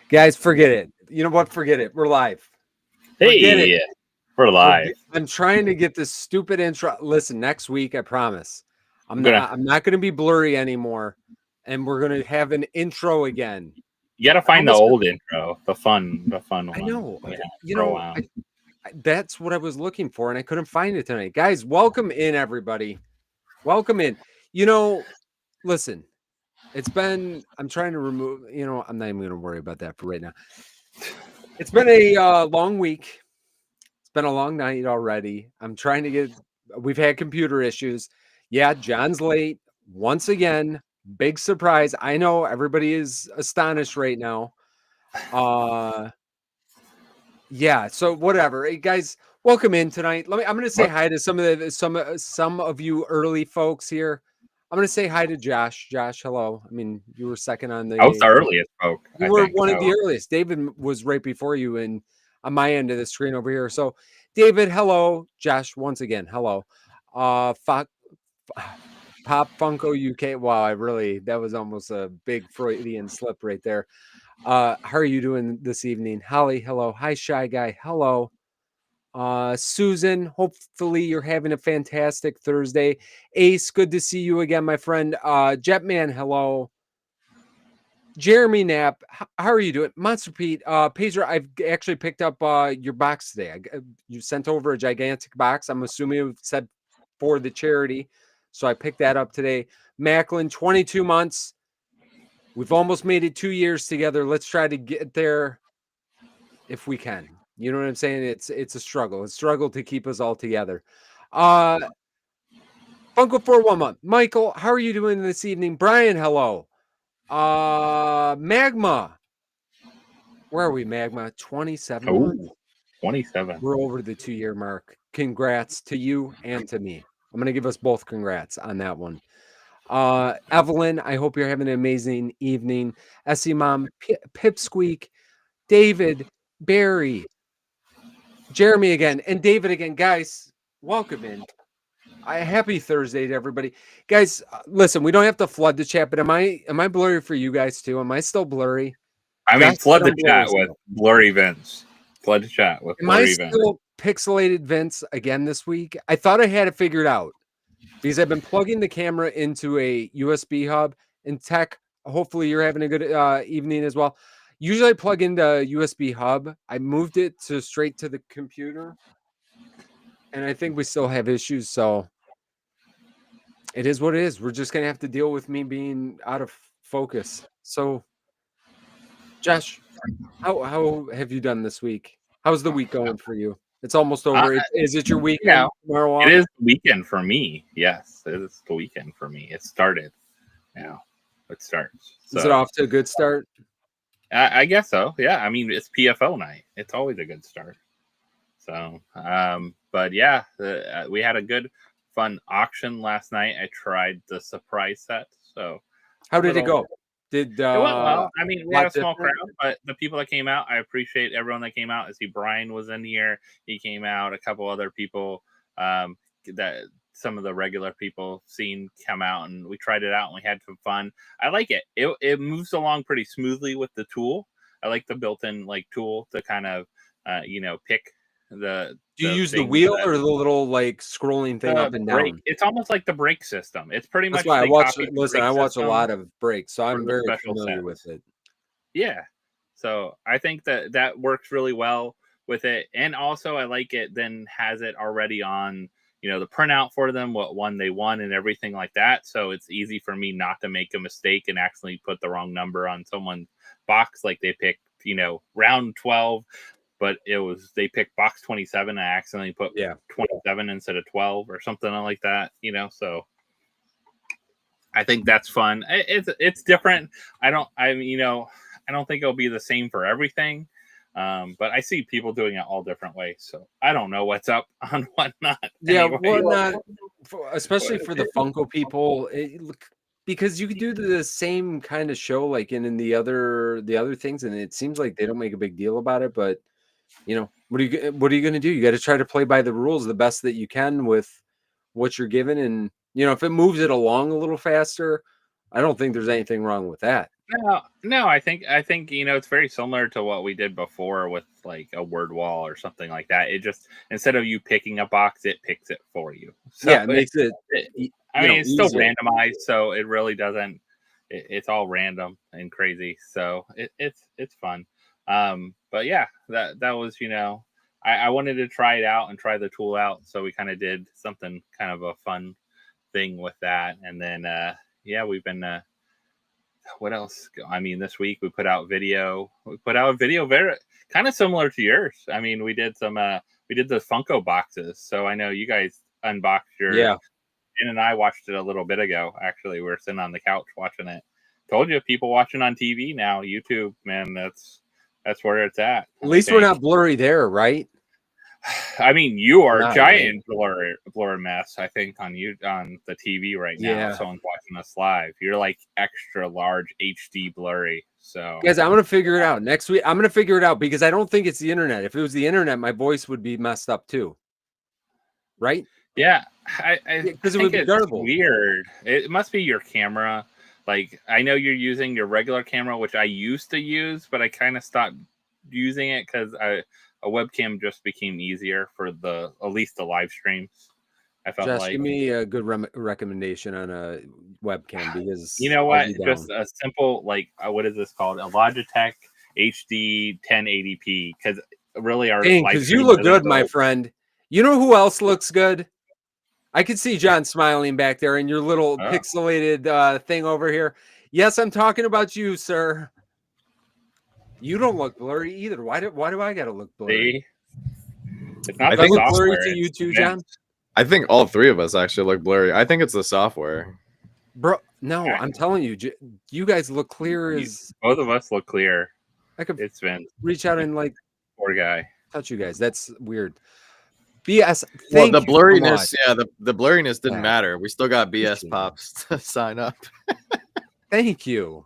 Guys, forget it. You know what? Forget it. We're live. Forget Hey, it. we're live. I'm trying to get this stupid intro. Listen, next week, I promise. I'm not going to be blurry anymore, and we're going to have an intro again. You got to find the old intro, the fun one. I know. Yeah, you know, that's what I was looking for, and I couldn't find it tonight. Guys, welcome in, everybody. Welcome in. You know, listen, I'm trying to remove, I'm not even going to worry about that for right now. It's been a long week. It's been a long night already. We've had computer issues. Yeah, John's late once again. Big surprise. I know everybody is astonished right now. Yeah, so whatever. Hey, guys, welcome in tonight. I'm going to say hi to some of you early folks here. I'm going to say hi to Josh. Josh, hello. I mean, you were second on the I was the earliest folk. You were one of the earliest. David was right before you and on my end of the screen over here. So, David, hello. Josh, once again, hello. Pop Funko UK. Wow, that was almost a big Freudian slip right there. How are you doing this evening? Holly, hello. Hi, Shy Guy. Hello. Susan, hopefully you're having a fantastic Thursday. Ace, good to see you again, my friend. Jetman, hello. Jeremy Knapp, how are you doing? Monster Pete, Pedro, I've actually picked up your box today. You sent over a gigantic box. I'm assuming it said for the charity. So I picked that up today. Macklin, 22 months. We've almost made it 2 years together. Let's try to get there if we can. You know what I'm saying? It's a struggle. It's a struggle to keep us all together. Funko for 1 month. Michael, how are you doing this evening? Brian, hello. Magma. Where are we, Magma? 27 months? 27. We're over the 2-year mark. Congrats to you and to me. I'm going to give us both congrats on that one. Evelyn, I hope you're having an amazing evening. Essie Mom, Pipsqueak, David, Barry, Jeremy again, and David again. Guys, welcome in. Happy Thursday to everybody. Guys, listen, we don't have to flood the chat, but am I blurry for you guys too? Am I still blurry? I mean, flood the chat with blurry Vince. Flood the chat with blurry Vince. Am I still pixelated Vince again this week? I thought I had it figured out because I've been plugging the camera into a USB hub. And tech, hopefully you're having a good evening as well. Usually I plug into USB hub. I moved it straight to the computer. And I think we still have issues, so it is what it is. We're just going to have to deal with me being out of focus. So, Josh, how have you done this week? How's the week going for you? It's almost over. Is it your weekend? Yeah, it is the weekend for me. Yes, it is the weekend for me. It started. Now it starts. So, is it off to a good start? I guess so. Yeah, I mean, it's PFO night. It's always a good start. So, but yeah, we had a good, fun auction last night. I tried the surprise set. So, how did it go? It went well. I mean, we had a small crowd, but the people that came out, I appreciate everyone that came out. I see Brian was in here. He came out. A couple other people that some of the regular people seen come out, and we tried it out and we had some fun. I like it. It moves along pretty smoothly with the tool. I like the built-in tool to kind of pick the. Do you use the wheel or the little scrolling thing up and down? It's almost like the brake system. It's pretty much. That's why I watch. Listen, I watch a lot of brakes, so I'm very familiar with it. Yeah, so I think that works really well with it, and also I like it. Then has it already on the printout for them, what one they won, and everything like that. So it's easy for me not to make a mistake and actually put the wrong number on someone's box, like they picked round 12. But they picked box 27. I accidentally put 27 instead of 12 or something like that, so I think that's fun. It's different. I don't think it'll be the same for everything. But I see people doing it all different ways. So I don't know what's up on what not. Yeah, anyway. Especially for the Funko people, because you could do the same kind of show like in the other things, and it seems like they don't make a big deal about it, but what are you going to do? You got to try to play by the rules the best that you can with what you're given. And, if it moves it along a little faster, I don't think there's anything wrong with that. No. I think it's very similar to what we did before with like a word wall or something like that. It just instead of you picking a box, it picks it for you. So Yeah, it makes it, I mean, it's still easier. randomized, so it really doesn't. It's all random and crazy, so it's fun. But yeah, that was I wanted to try it out and try the tool out, so we kind of did something kind of a fun thing with that, and then yeah, we've been. What else? I mean, this week we put out video. We put out a video very kind of similar to yours. I mean, we did we did the Funko boxes. So I know you guys unboxed your. Yeah. Jen and I watched it a little bit ago. Actually, we were sitting on the couch watching it. Told you, people watching on TV now, YouTube, man, that's where it's at. At least we're not blurry there, right? I mean, you are Not, a giant blur mess, I think, on the TV right now. Yeah. Someone's watching us live. You're like extra large HD blurry. So Guys, I'm gonna figure it out next week. I'm gonna figure it out because I don't think it's the internet. If it was the internet, my voice would be messed up too. Right? yeah, I because it think would be it's garbled. weird. It must be your camera. Like, I know you're using your regular camera, which I used to use, but I kind of stopped using it because a webcam just became easier for at least the live streams. I felt Josh, like, give me a good recommendation on a webcam because you know I'll what? be Just down. a simple what is this called? A Logitech HD 1080p, because really our Dang, live because you stream look doesn't good, go. my friend. You know who else looks good? I can see John smiling back there in your little Oh. pixelated thing over here. Yes, I'm talking about you, sir. You don't look blurry either. Why do I gotta look blurry? See? It's not I the think look blurry software. to you it's too, the John? I think all three of us actually look blurry. I think it's the software. Bro, no, I'm telling you, you guys look clear as both of us look clear. I could It's been reach out and like poor guy. touch you guys. That's weird. BS. Well, the Thank you so blurriness, much. yeah, the blurriness didn't Yeah. matter. We still got BS Appreciate pops to sign up. Thank you.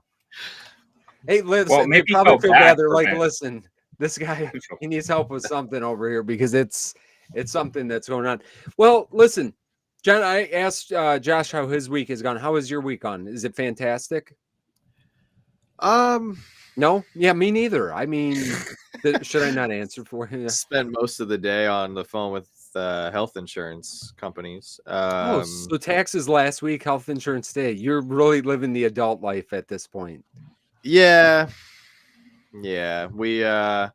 Hey, listen, Well, they maybe probably feel feel bad bad. They're for like, Vince. listen, this guy, he needs help with something over here because it's something that's going on. Well, listen, John, I asked Josh how his week has gone. How has your week gone? Is it fantastic? No? Yeah, me neither. I mean, should I not answer for you? Spent most of the day on the phone with health insurance companies. Oh, so taxes last week, health insurance day. You're really living the adult life at this point. Yeah. We I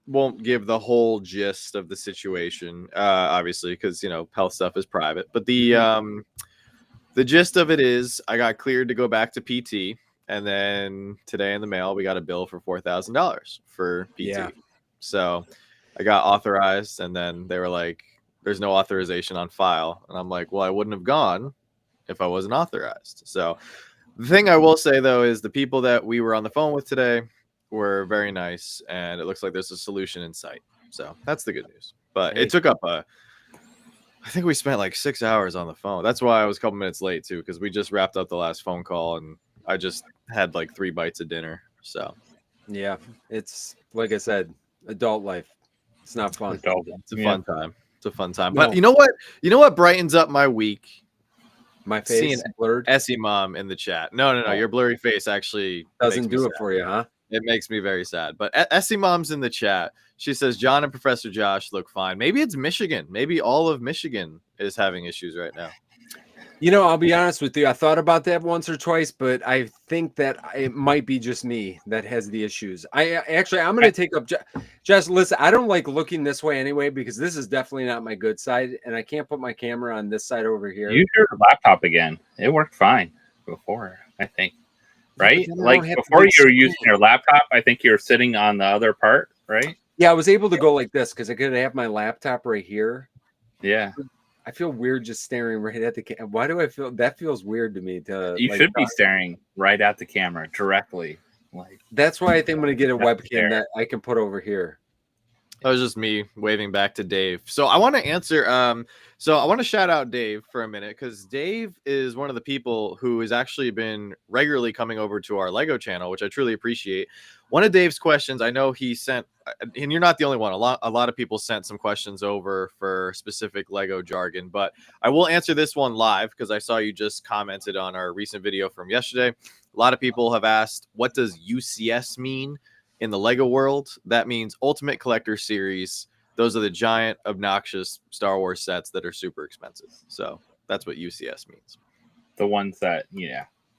won't give the whole gist of the situation, obviously, because health stuff is private. But the gist of it is I got cleared to go back to PT, and then today in the mail we got a bill for $4,000 for PT. Yeah. So I got authorized, and then they were like, there's no authorization on file. And I'm like, well, I wouldn't have gone if I wasn't authorized. So the thing I will say, though, is the people that we were on the phone with today were very nice, and it looks like there's a solution in sight. So that's the good news. But it took up I think we spent like 6 hours on the phone. That's why I was a couple minutes late, too, because we just wrapped up the last phone call, and I just had like 3 bites of dinner. So yeah, it's like I said, adult life. It's not fun. It's a fun time. It's a fun time. No. But you know what? You know what brightens up my week? My face Seeing blurred. Essie Mom in the chat. No. Your blurry face actually Doesn't makes me do it sad. for you, huh? It makes me very sad. But Essie Mom's in the chat. She says John and Professor Josh look fine. Maybe it's Michigan. Maybe all of Michigan is having issues right now. You know, I'll be honest with you. I thought about that once or twice, but I think that it might be just me that has the issues. I'm going to take up. Just listen, I don't like looking this way anyway because this is definitely not my good side, and I can't put my camera on this side over here. Use your laptop again. It worked fine before, I think. Right? Like before you were using your laptop, I think you were sitting on the other part, right? Yeah, I was able to go like this because I could have my laptop right here. Yeah. I feel weird just staring right at the camera. Why do I feel that feels weird to me? You should be staring right at the camera directly. That's why I think I'm going to get a webcam that I can put over here. That was just me waving back to Dave. So I want to answer. So I want to shout out Dave for a minute because Dave is one of the people who has actually been regularly coming over to our Lego channel, which I truly appreciate. One of Dave's questions, I know he sent, and you're not the only one. A lot of people sent some questions over for specific Lego jargon, but I will answer this one live because I saw you just commented on our recent video from yesterday. A lot of people have asked, what does UCS mean? In the Lego world, that means Ultimate Collector Series. Those are the giant, obnoxious Star Wars sets that are super expensive. So that's what UCS means. The ones that,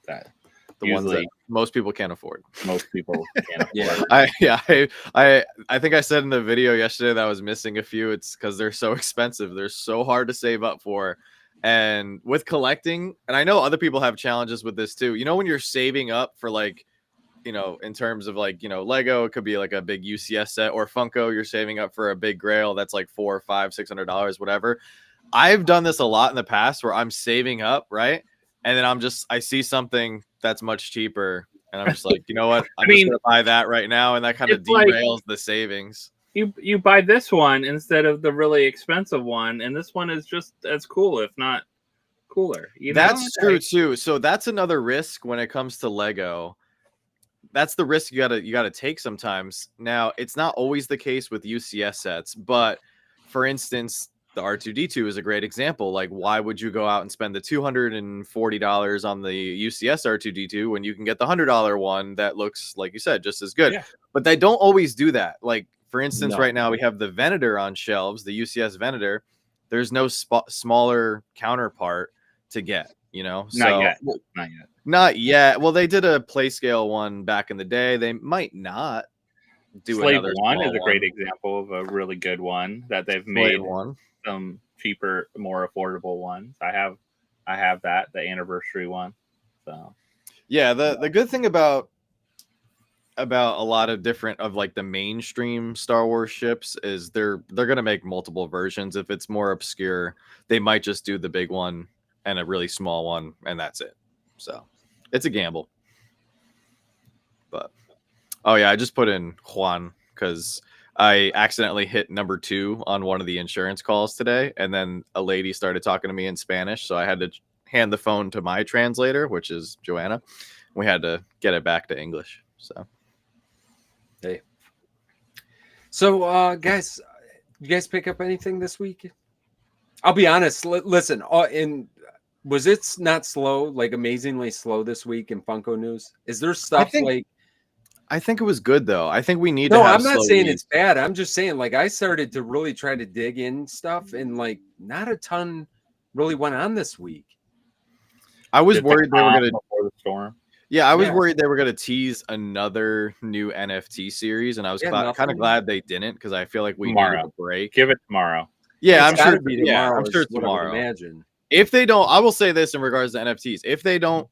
that the ones that most people can't afford. Most people can't afford. I think I said in the video yesterday that I was missing a few. It's because they're so expensive. They're so hard to save up for. And with collecting, and I know other people have challenges with this too. You know, when you're saving up for like, in terms of like, Lego, it could be like a big UCS set, or Funko, you're saving up for a big grail that's like $400, $500, $600, whatever. I've done this a lot in the past where I'm saving up, right? And then I see something that's much cheaper, and I'm just like, you know what? I'm just gonna buy that right now, and that kind of derails the savings. You buy this one instead of the really expensive one, and this one is just as cool, if not cooler. That's true too. So that's another risk when it comes to Lego. That's the risk you gotta take sometimes. Now, it's not always the case with UCS sets, but for instance, the R2D2 is a great example. Like, why would you go out and spend the $240 on the UCS R2D2 when you can get the $100 one that looks, like you said, just as good? Yeah. But they don't always do that. Like, for instance, right now we have the Venator on shelves, the UCS Venator. There's no smaller counterpart to get, Not yet. Well, they did a play scale one back in the day. They might not do Slave another one is a great example of a really good one that they've made. Some cheaper, more affordable ones. I have that, the anniversary one. So yeah, the good thing about a lot of different of like the mainstream Star Wars ships is they're gonna make multiple versions. If it's more obscure, they might just do the big one and a really small one, and that's it. So it's a gamble. But oh yeah, I just put in Juan because I accidentally hit number 2 on one of the insurance calls today, and then a lady started talking to me in Spanish, so I had to hand the phone to my translator, which is Joanna. We had to get it back to English. So hey, so guys, you guys pick up anything this week? I'll be honest. Listen, was it not slow, like amazingly slow this week in Funko News? Is there stuff I think it was good though. I think we need to have I'm not saying it's bad. I'm just saying like I started to really try to dig in stuff, and like not a ton really went on this week. I was worried they were gonna before the storm. Yeah, I was worried they were gonna tease another new NFT series, and I was kind of glad they didn't because I feel like we needed a break. Give it tomorrow. Yeah, I'm sure tomorrow. Yeah, I'm sure tomorrow. Imagine. If they don't, I will say this in regards to NFTs. If they don't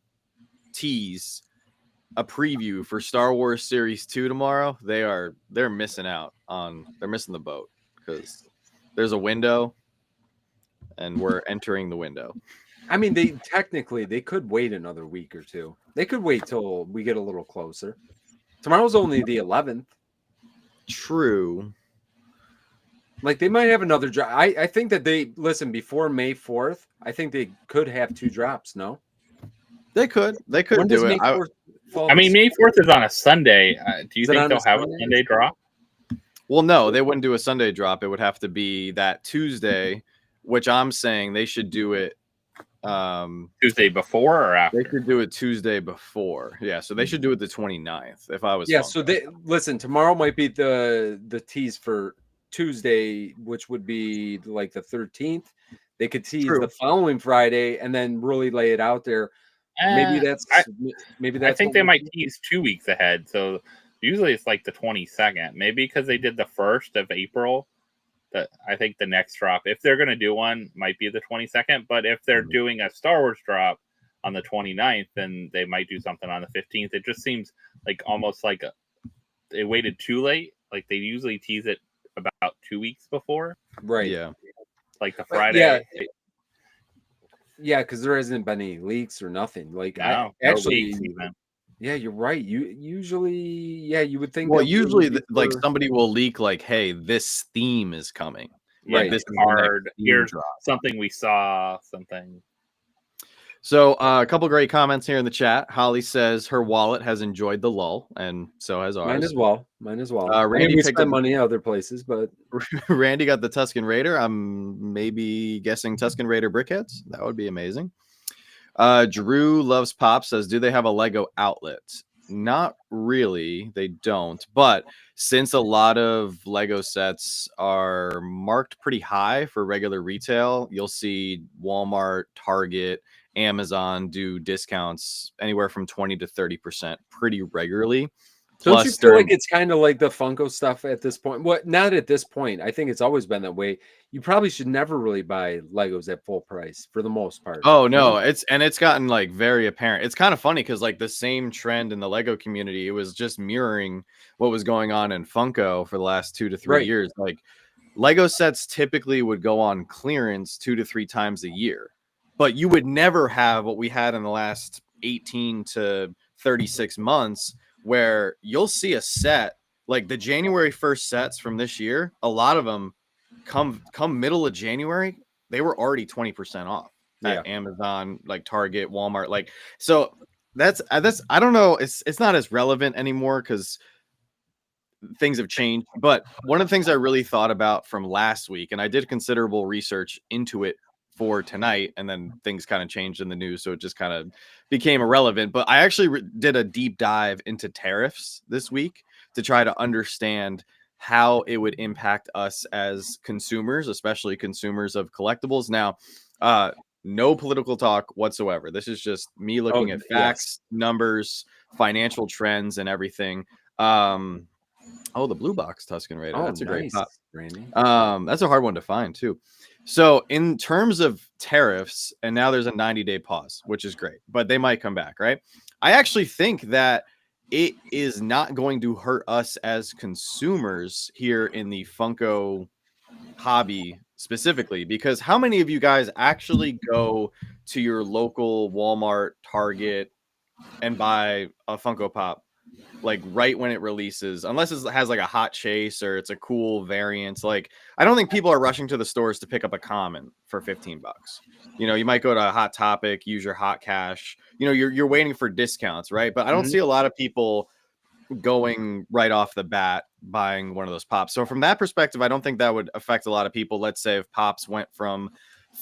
tease a preview for Star Wars Series 2 tomorrow, they're missing out on. They're missing the boat because there's a window, and we're entering the window. I mean, they could wait another week or two. They could wait till we get a little closer. Tomorrow's only the 11th. True. Like they might have another drop. I think that before May 4th. I think they could have 2 drops. No, they could. They could do it. I mean, May 4th is on a Sunday. Do you think they'll have a Sunday drop? Well, no, they wouldn't do a Sunday drop. It would have to be that Tuesday, which I'm saying they should do it Tuesday before or after. They could do it Tuesday before. Yeah, so they should do it the 29th if I was. Yeah, so tomorrow might be the tease for Tuesday, which would be like the 13th. They could tease the following Friday and then really lay it out there. Maybe that's I think they might tease 2 weeks ahead. So usually it's like the 22nd. Maybe because they did the 1st of April. I think the next drop, if they're going to do one, might be the 22nd. But if they're doing a Star Wars drop on the 29th, then they might do something on the 15th. It just seems like almost like they waited too late. Like they usually tease it about 2 weeks before. Right. Yeah. Like the Friday. Yeah, because there hasn't been any leaks or nothing. Like no actually, leaks even. Yeah, you're right. You usually, you would think Well, that usually, wouldn't be like for- somebody will leak, like, "Hey, this theme is coming. Yeah, Like, Right. this this is the next card. theme Here's drop." something we saw. Something. So, a couple great comments here in the chat. Holly says her wallet has enjoyed the lull, and so has Mine ours. as well. Mine as well. I mean, Randy we picked spend up money other places, but Randy got the Tuscan Raider. I'm maybe guessing Tuscan Raider brickheads. That would be amazing. Drew Loves Pop says, do they have a Lego outlet? Not really. They don't. But since a lot of Lego sets are marked pretty high for regular retail, you'll see Walmart, Target, Amazon do discounts anywhere from 20 to 30% pretty regularly. don't you Plus, feel they're like it's kind of like the Funko stuff at this point? What? Not at this point. I think it's always been that way. You probably should never really buy Legos at full price for the most part. Oh no, it's gotten like very apparent. It's kind of funny because like the same trend in the Lego community, it was just mirroring what was going on in Funko for the last 2 to 3 Right. years. Like Lego sets typically would go on clearance 2 to 3 times a year, but you would never have what we had in the last 18 to 36 months, where you'll see a set like the January 1st sets from this year. A lot of them come middle of January, they were already 20% off Yeah. at Amazon, like Target, Walmart. Like, so that's I don't know. It's not as relevant anymore because things have changed. But one of the things I really thought about from last week, and I did considerable research into it for tonight, and then things kind of changed in the news, so it just kind of became irrelevant. But I actually did a deep dive into tariffs this week to try to understand how it would impact us as consumers, especially consumers of collectibles. Now, no political talk whatsoever. This is just me looking at facts, numbers, financial trends, and everything. Oh, the blue box Tuscan Raider. Oh, That's a great nice, pop. Randy. That's a hard one to find too. So in terms of tariffs, and now there's a 90-day pause, which is great, but they might come back, right? I actually think that it is not going to hurt us as consumers here in the Funko hobby specifically, because how many of you guys actually go to your local Walmart, Target, and buy a Funko Pop like right when it releases, unless it has like a hot chase or it's a cool variant? Like, I don't think people are rushing to the stores to pick up a common for 15 bucks. You know, you might go to a Hot Topic, use your hot cash. You know, you're waiting for discounts, right? But I don't see a lot of people going right off the bat buying one of those pops. So from that perspective, I don't think that would affect a lot of people. Let's say if pops went from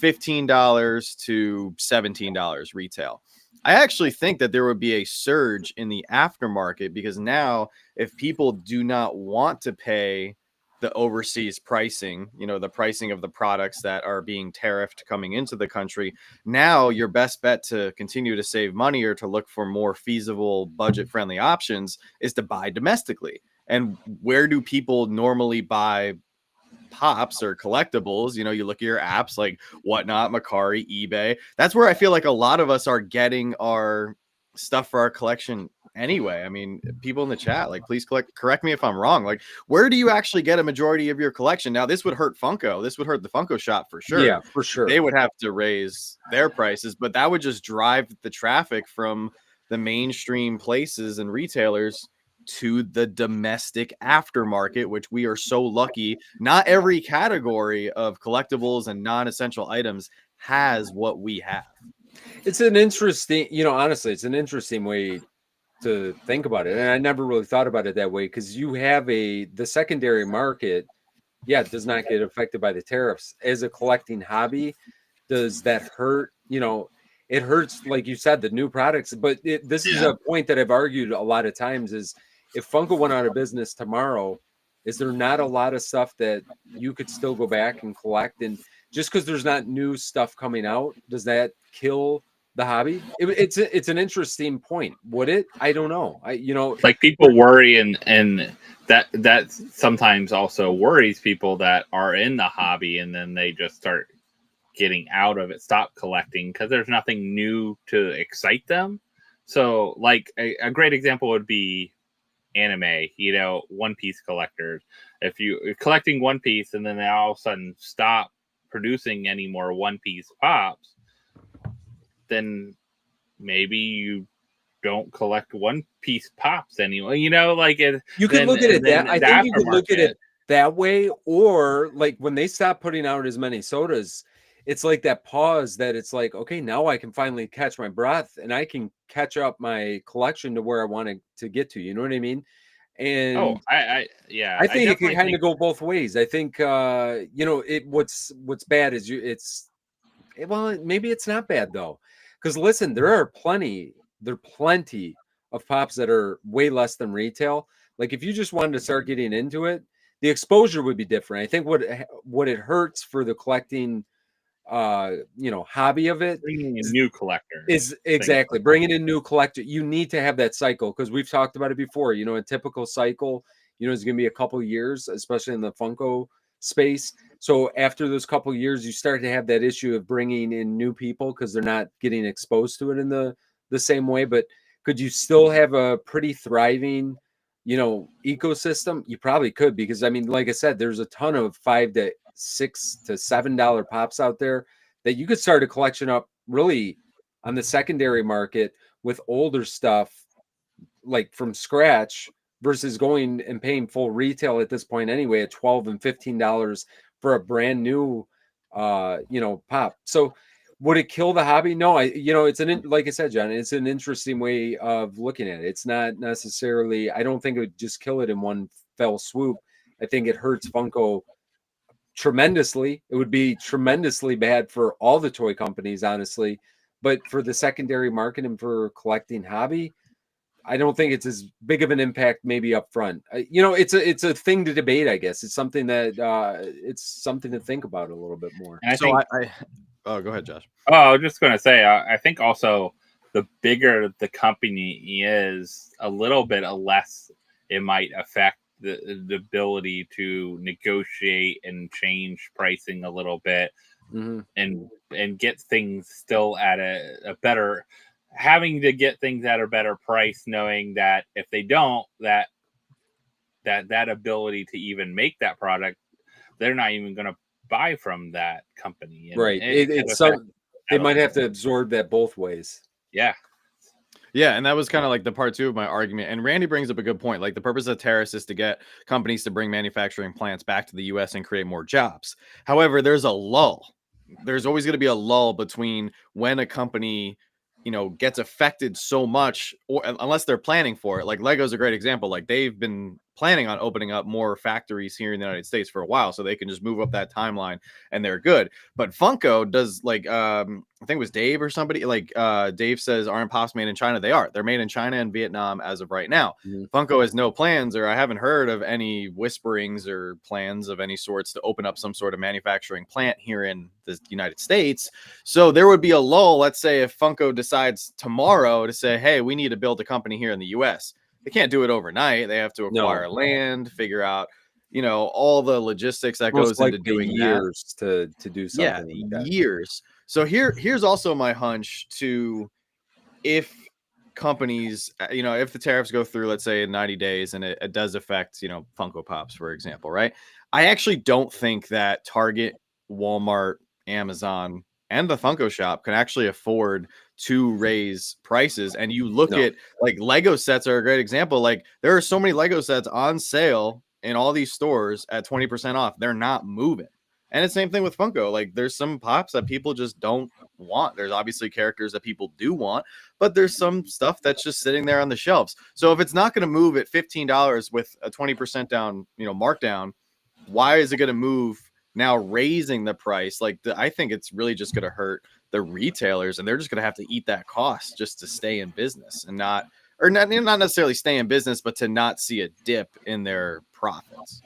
$15 to $17 retail, I actually think that there would be a surge in the aftermarket, because now if people do not want to pay the overseas pricing, you know, the pricing of the products that are being tariffed coming into the country, now your best bet to continue to save money or to look for more feasible budget friendly options is to buy domestically. And where do people normally buy pops or collectibles? You know, you look at your apps like Whatnot, Macari, eBay. That's where I feel like a lot of us are getting our stuff for our collection anyway. I mean, people in the chat, like, please correct me if I'm wrong. Like, where do you actually get a majority of your collection? Now, this would hurt Funko. This would hurt the Funko shop for sure. Yeah, for sure. They would have to raise their prices, but that would just drive the traffic from the mainstream places and retailers to the domestic aftermarket, which we are so lucky. Not every category of collectibles and non-essential items has what we have. It's an interesting, honestly, it's an interesting way to think about it. And I never really thought about it that way, because you have the secondary market, does not get affected by the tariffs. As a collecting hobby, does that hurt? It hurts, like you said, the new products. But this is a point that I've argued a lot of times is, if Funko went out of business tomorrow, is there not a lot of stuff that you could still go back and collect? And just because there's not new stuff coming out, does that kill the hobby? It's an interesting point. Would it? I don't know. Like, people worry, and that sometimes also worries people that are in the hobby, and then they just start getting out of it, stop collecting, because there's nothing new to excite them. So, like, a great example would be anime, One Piece collectors. If you're collecting One Piece and then they all of a sudden stop producing any more One Piece pops, then maybe you don't collect One Piece pops anymore. You know, like it. You could then, look at it then that I the think you could look at aftermarket- it that way, or like when they stop putting out as many sodas, it's like that pause that it's like, okay, now I can finally catch my breath and I can catch up my collection to where I want to get to. You know what I mean? Oh, And yeah, I think it can definitely kind of think go both ways. I think you know, what's bad is well, maybe it's not bad though. Because listen, there are plenty of pops that are way less than retail. Like if you just wanted to start getting into it, the exposure would be different. I think what it hurts for the collecting you know, hobby of it bringing in new collectors. is exactly bringing in new collector. You need to have that cycle because we've talked about it before. You know, a typical cycle, you know, is going to be a couple years, especially in the Funko space. So after those couple years, you start to have that issue of bringing in new people because they're not getting exposed to it in the same way. But could you still have a pretty thriving, you know, ecosystem? You probably could because I mean, like I said, there's a ton of $5 to $6 to $7 pops out there that you could start a collection up really on the secondary market with older stuff like from scratch versus going and paying full retail at this point anyway at $12 and $15 for a brand new you know, pop. So would it kill the hobby? No, you know, it's like I said, John, it's an interesting way of looking at it. It's not necessarily, I don't think it would just kill it in one fell swoop. I think it hurts Funko tremendously. It would be tremendously bad for all the toy companies, honestly. But for the secondary market and for collecting hobby, I don't think it's as big of an impact maybe up front. You know, it's a thing to debate, I guess. It's something that it's something to think about a little bit more. And I So think oh, go ahead, Josh. Oh, I was just going to say, I think also the bigger the company is, a little bit less it might affect the ability to negotiate and change pricing a little bit, and get things still at a better, having to get things at a better price, knowing that if they don't, that ability to even make that product, they're not even going to buy from that company. And Right. it's some they might have to absorb that both ways. Yeah. Yeah, and that was kind of like the part two of my argument. And Randy brings up a good point. Like the purpose of tariffs is to get companies to bring manufacturing plants back to the U.S. and create more jobs. However, there's a lull. There's always going to be a lull between when a company, you know, gets affected so much, or unless they're planning for it. Like Lego's a great example. Like they've been planning on opening up more factories here in the United States for a while, so they can just move up that timeline and they're good. But Funko does, like I think it was Dave or somebody, like Dave says, aren't pops made in China? They're made in China and Vietnam as of right now. Funko has no plans, or I haven't heard of any whisperings or plans of any sorts to open up some sort of manufacturing plant here in the United States. So there would be a lull. Let's say if Funko decides tomorrow to say, hey, we need to build a company here in the US, they can't do it overnight. They have to acquire land, figure out, you know, all the logistics that Most goes into doing years to do something. Yeah, like that. years. So here's also my hunch to, if companies, you know, if the tariffs go through, let's say in 90 days, and it does affect, you know, Funko Pops, for example, right? I actually don't think that Target, Walmart, Amazon, and the Funko shop can actually afford to raise prices. And you look at like Lego sets are a great example. Like there are so many Lego sets on sale in all these stores at 20% off. They're not moving. And it's the same thing with Funko. Like there's some pops that people just don't want. There's obviously characters that people do want, but there's some stuff that's just sitting there on the shelves. So if it's not going to move at $15 with a 20% down, you know, markdown, why is it going to move now raising the price? Like I think it's really just going to hurt the retailers, and they're just going to have to eat that cost just to stay in business and not necessarily stay in business, but to not see a dip in their profits.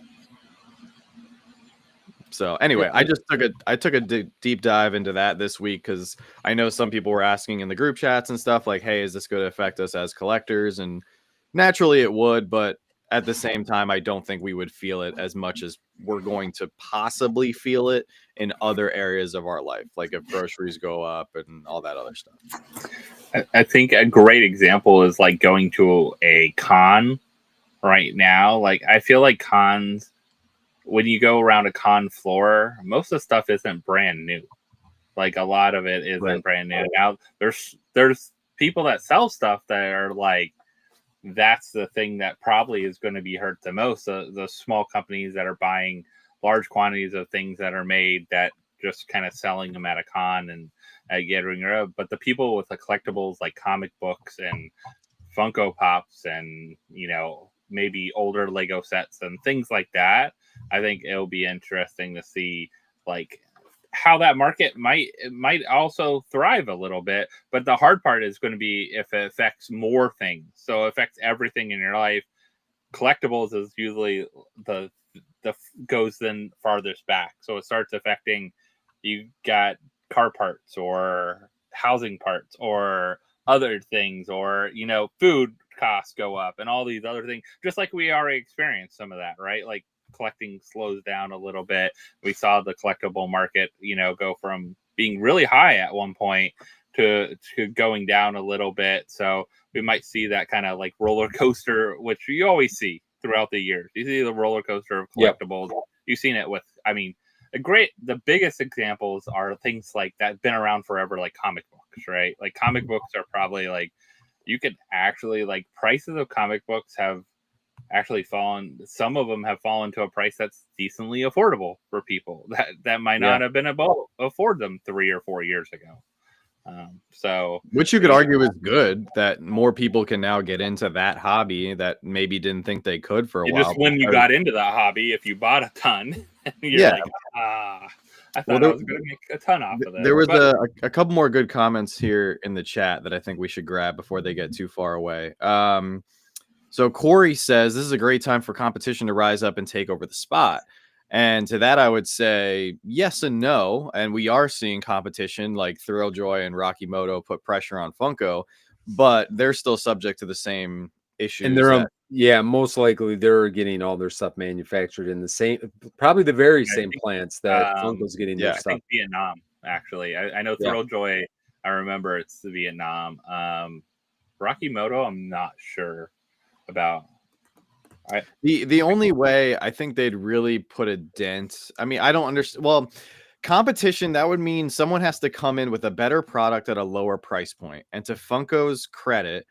So anyway, I took a deep dive into that this week because I know some people were asking in the group chats and stuff like, hey, is this going to affect us as collectors? And naturally it would, but at the same time, I don't think we would feel it as much as we're going to possibly feel it in other areas of our life, like if groceries go up and all that other stuff. I think a great example is like going to a con right now. Like I feel like cons, when you go around a con floor, most of the stuff isn't brand new. Like a lot of it isn't brand new. Now there's people that sell stuff that are like, that's the thing that probably is going to be hurt the most. The small companies that are buying large quantities of things that are made that just kind of selling them at a con and getting rid of. But the people with the collectibles like comic books and Funko Pops and, you know, maybe older Lego sets and things like that, I think it'll be interesting to see like how that market might also thrive a little bit. But the hard part is going to be if it affects more things. So it affects everything in your life. Collectibles is usually the goes then farthest back. So it starts affecting, you got car parts or housing parts or other things, or, you know, food costs go up and all these other things, just like we already experienced some of that, right? Like collecting slows down a little bit. We saw the collectible market, you know, go from being really high at one point to going down a little bit. So we might see that kind of like roller coaster, which you always see throughout the years. You see the roller coaster of collectibles. Yep. You've seen it with, I mean, the biggest examples are things like that been around forever, like comic books, right? Like comic books are probably like, you could actually, like, prices of comic books have actually fallen. Some of them have fallen to a price that's decently affordable for people that might not have been able to afford them 3 or 4 years ago. So, which you could argue is good, that more people can now get into that hobby that maybe didn't think they could for a while. Just when you got into that hobby, if you bought a ton, you're like, I thought I was going to make a ton off of this. There was a couple more good comments here in the chat that I think we should grab before they get too far away. So Corey says, this is a great time for competition to rise up and take over the spot. And to that, I would say yes and no. And we are seeing competition like Thrilljoy and Rocky Moto put pressure on Funko, but they're still subject to the same issues. And they're most likely they're getting all their stuff manufactured in the same, probably the very same plants that Funko's getting their stuff. I think Vietnam, actually. I know Thrilljoy, I remember it's the Vietnam. Rocky Moto, I'm not sure about. The only way I think they'd really put a dent, I mean, I don't understand. Well, competition, that would mean someone has to come in with a better product at a lower price point. And to Funko's credit,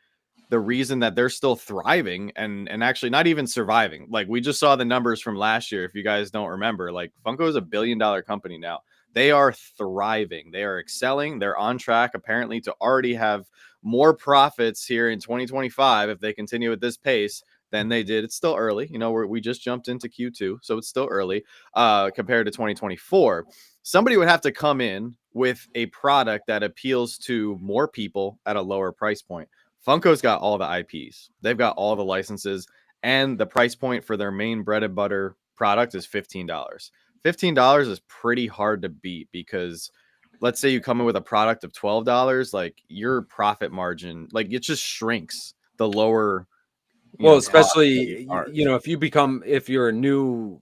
the reason that they're still thriving and actually not even surviving, like we just saw the numbers from last year. If you guys don't remember, like Funko is $1 billion company now. They are thriving. They are excelling. They're on track apparently to already have more profits here in 2025 if they continue at this pace than they did. It's still early. You know, we just jumped into Q2, so it's still early compared to 2024. Somebody would have to come in with a product that appeals to more people at a lower price point. Funko's got all the IPs. They've got all the licenses, and the price point for their main bread and butter product is $15. $15 is pretty hard to beat because let's say you come in with a product of $12, like your profit margin, like it just shrinks the lower. Well, especially, you know, if you're a new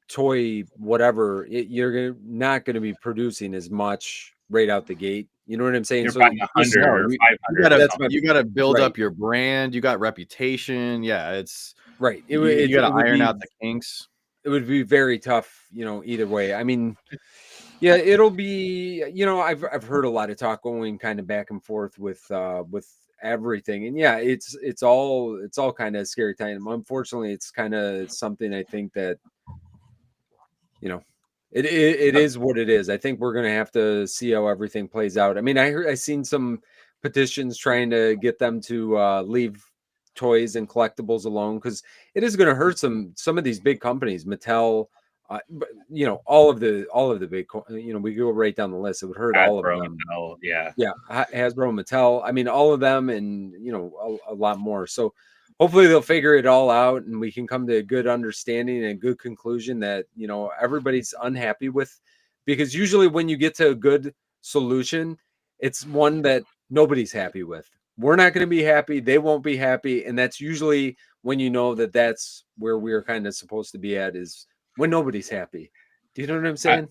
toy, whatever, you're not going to be producing as much right out the gate. You know what I'm saying? You're so buying 100 or 500. You got to build up your brand. You got reputation. Yeah, it's right. You got to iron out the kinks. It would be very tough, you know, either way. I mean, yeah, it'll be, you know, I've heard a lot of talk going kind of back and forth with everything, and yeah, it's all kind of scary time. Unfortunately, it's kind of something I think that, you know, it is what it is. I think we're gonna have to see how everything plays out. I mean, I seen some petitions trying to get them to leave toys and collectibles alone, because it is going to hurt some of these big companies, Mattel, you know, all of the big, you know, we go right down the list. It would hurt all of them. Mattel, yeah, Hasbro, Mattel. I mean, all of them, and you know, a lot more. So hopefully they'll figure it all out, and we can come to a good understanding and a good conclusion that, you know, everybody's unhappy with, because usually when you get to a good solution, it's one that nobody's happy with. We're not going to be happy. They won't be happy. And that's usually when you know that that's where we're kind of supposed to be at, is when nobody's happy. Do you know what I'm saying?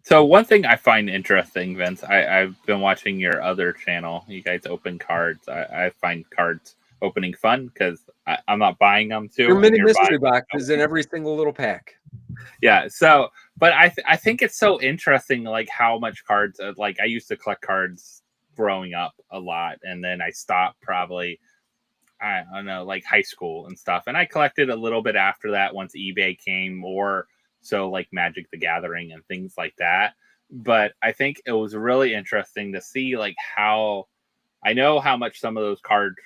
So one thing I find interesting, Vince, I've been watching your other channel. You guys open cards. I find cards opening fun because I'm not buying them too. There are many mystery boxes in every single little pack. Yeah. So, but I think it's so interesting, like how much cards, like I used to collect cards growing up a lot, and then I stopped probably, I don't know, like high school and stuff. And I collected a little bit after that once eBay came, or so like Magic the Gathering and things like that. But I think it was really interesting to see like how, I know how much some of those card